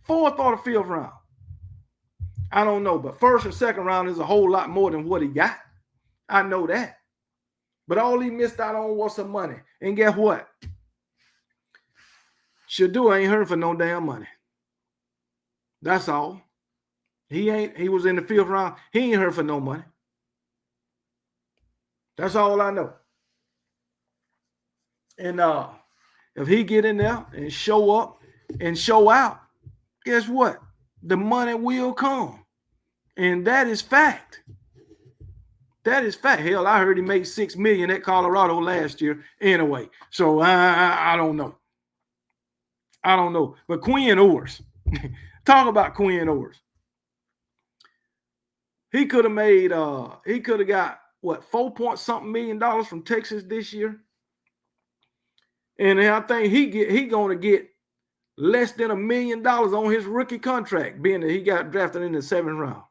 Fourth or the fifth round. I don't know, but first and second round is a whole lot more than what he got. I know that. But all he missed out on was some money. And guess what? Shedeur ain't hurting for no damn money. That's all. He was in the fifth round. He ain't hurt for no money. That's all I know. And if he get in there and show up and show out, guess what? The money will come. And that is fact. That is fact. Hell, I heard he made $6 million at Colorado last year anyway. So I don't know. I don't know. But Quinn Ewers. Talk about Quinn Ewers. He could have made he could have got what, $4-point-something million from Texas this year. And I think he gonna get less than $1 million on his rookie contract, being that he got drafted in the 7th round.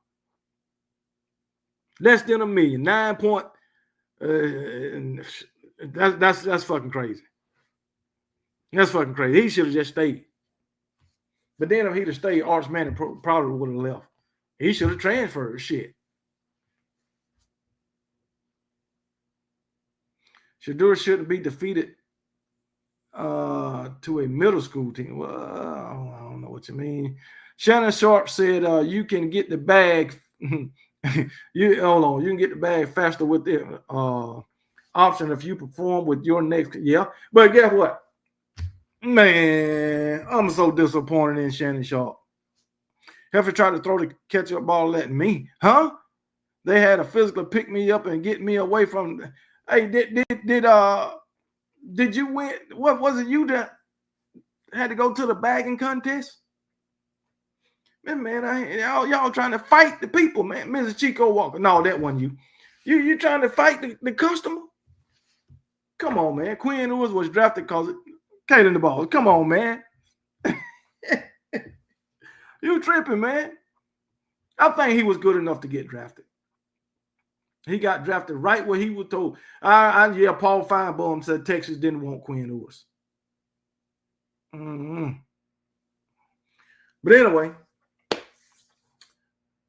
Less than $1 million. 9 point. That's fucking crazy. That's fucking crazy. He should have just stayed. But then if he'd have stayed, Arch Manning probably would have left. He should have transferred. Shit. Shedeur shouldn't be defeated to a middle school team. Well, I don't know what you mean. Shannon Sharp said you can get the bag. You can get the bag faster with the option if you perform with your next. Yeah, but guess what? Man, I'm so disappointed in Shannon Sharp. Heifer tried to throw the catch-up ball at me. Huh? They had to physically pick me up and get me away from. Hey, did you win? What was it you that had to go to the bagging contest? Man, y'all trying to fight the people, man. Mrs. Chico Walker. No, that wasn't you. You trying to fight the customer? Come on, man. Quinn Ewers was drafted because Kaden the ball. Come on, man. You tripping, man. I think he was good enough to get drafted. He got drafted right where he was told. Yeah, Paul Feinbaum said Texas didn't want Quinn Ewers. But anyway,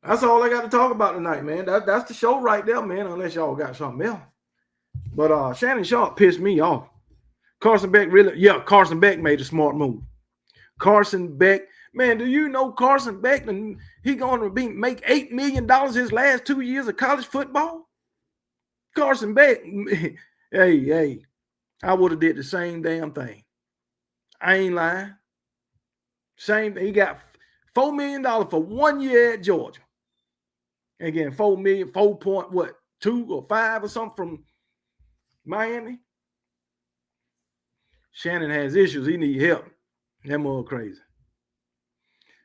that's all I got to talk about tonight, man. That's the show right there, man, unless y'all got something else. But Shannon Sharp pissed me off. Carson Beck made a smart move. Carson Beck, man, do you know Carson Beck, and he going to make $8 million his last 2 years of college football? Carson Beck, hey, I would have did the same damn thing. I ain't lying. Same thing. He got $4 million for 1 year at Georgia. Again, 4 million, 4.2 or 5 or something from Miami. Shannon has issues. He need help. That more crazy.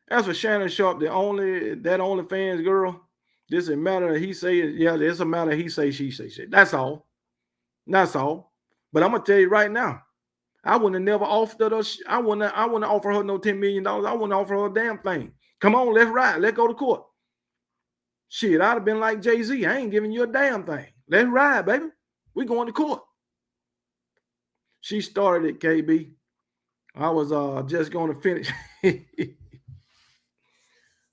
As for Shannon Sharp, that OnlyFans girl, this is a matter he say, yeah, it's a matter he say, she say shit. That's all. That's all. But I'm gonna tell you right now, I wouldn't have never offered her. I wouldn't offer her no $10 million. I wouldn't offer her a damn thing. Come on, let's ride. Let's go to court. Shit, I'd have been like Jay-Z. I ain't giving you a damn thing. Let's ride, baby. We going to court. She started it, KB. I was just going to finish.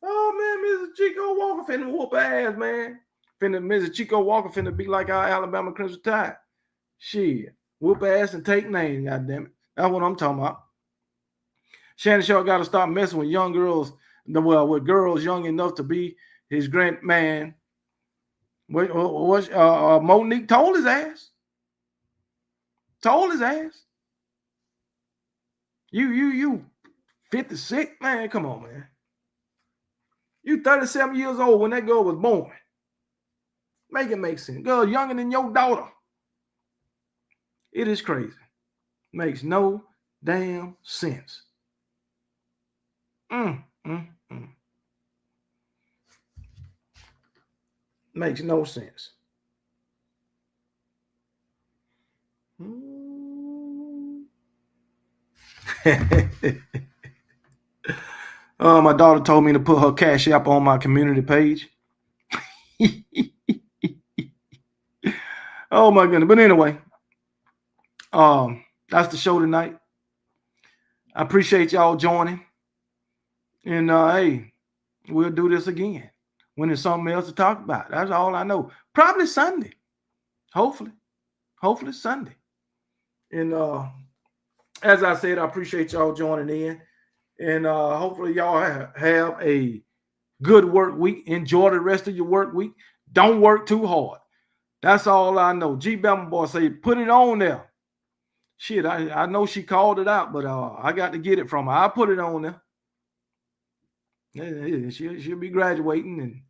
Oh, man, Mrs. Chico Walker finna whoop her ass, man. Mrs. Chico Walker finna be like our Alabama Crimson Tide. Shit. Whoop her ass and take names, goddammit. That's what I'm talking about. Shannon Sharp got to stop messing with young girls, with girls young enough to be his grandman. Monique told his ass. Told his ass. You 56, man. Come on, man. You 37 years old when that girl was born. Make it make sense. Girl younger than your daughter. It is crazy. Makes no damn sense. Makes no sense. My daughter told me to put her Cash App on my community page. Oh my goodness. But anyway, that's the show tonight. I appreciate y'all joining. And hey, we'll do this again when there's something else to talk about. That's all I know. Probably Sunday. Hopefully Sunday. And as I said, I appreciate y'all joining in. And hopefully y'all have a good work week. Enjoy the rest of your work week. Don't work too hard. That's all I know. G. Bama boy say, put it on there. Shit, I know she called it out, but I got to get it from her. I put it on there. Yeah, she'll be graduating and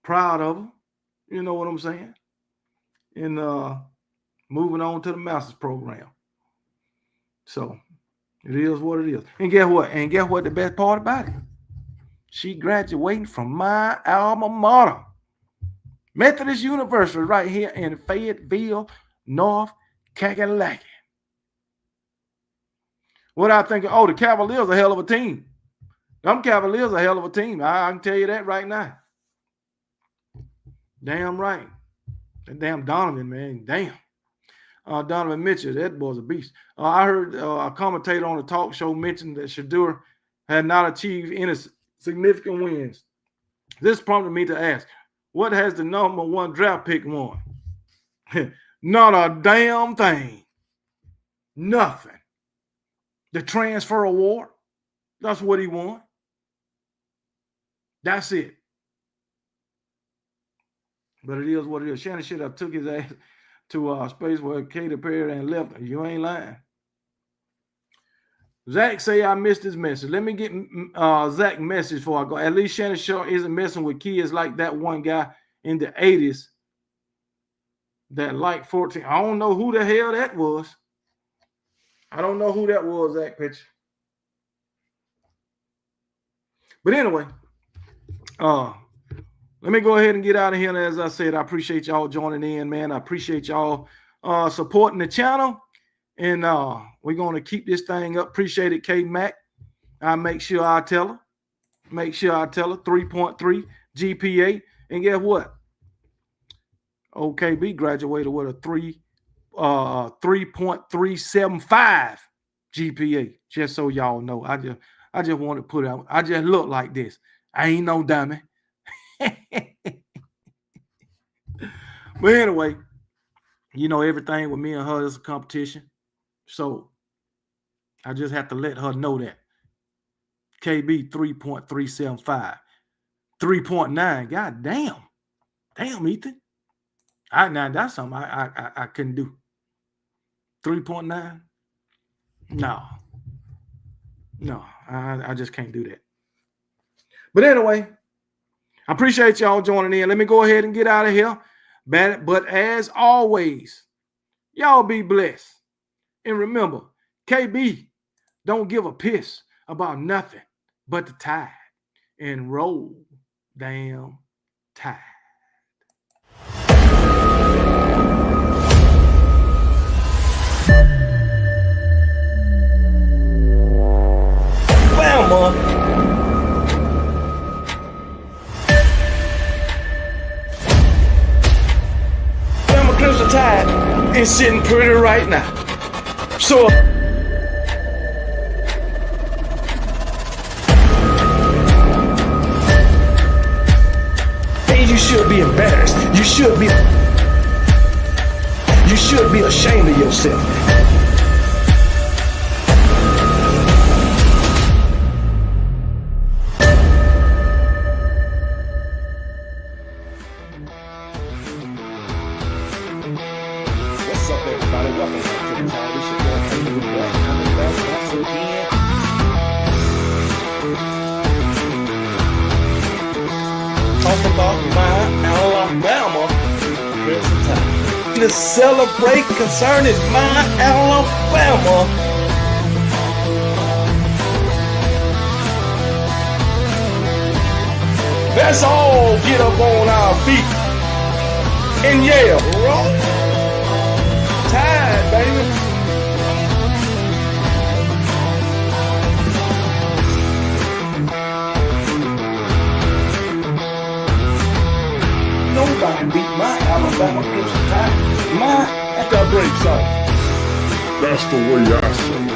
proud of her. You know what I'm saying? And moving on to the master's program. So it is what it is. And guess what? The best part about it? She graduating from my alma mater. Methodist University right here in Fayetteville, North Carolina. What I think? Oh, the Cavaliers are a hell of a team. Them Cavaliers are a hell of a team. I can tell you that right now. Damn right. That damn Donovan, man. Damn. Donovan Mitchell, that boy's a beast. I heard a commentator on the talk show mention that Shedeur had not achieved any significant wins. This prompted me to ask, what has the number one draft pick won? Not a damn thing. Nothing. The transfer award, that's what he won. That's it. But it is what it is. Shannon should have took his ass to a space where Katy Perry and left her. You ain't lying. Zach say I missed his message. Let me get Zach's message before I go. At least Shannon Sharp isn't messing with kids like that one guy in the 80s that like 14. I don't know who the hell that was. I don't know who that was, that picture. But anyway, let me go ahead and get out of here. And as I said, I appreciate y'all joining in, man. I appreciate y'all supporting the channel. And we're going to keep this thing up. Appreciate it, K-Mac. I make sure I tell her. 3.3 GPA. And guess what? OKB graduated with a 3.375 GPA. Just so y'all know. I just want to put it out. I just look like this. I ain't no dummy. But anyway, you know, everything with me and her is a competition. So I just have to let her know that. KB 3.375. 3.9. God damn. Damn, Ethan. Now that's something I couldn't do. 3.9? No, I just can't do that. But anyway, I appreciate y'all joining in. Let me go ahead and get out of here. But as always, y'all be blessed. And remember, KB don't give a piss about nothing but the tide. And roll damn tide. Bama Crimson Tide is sitting pretty right now. So you should be embarrassed. You should be ashamed of yourself. What's up, everybody? Welcome back to the channel. This your boy Kangaroo back. Coming back once again. Talk about my Alabama present time. To celebrate concerning my Alabama. Let's all get up on our feet and yell, roll tide, baby. Nobody beat my Alabama Crimson Tide. My at the break song. That's the way I say it.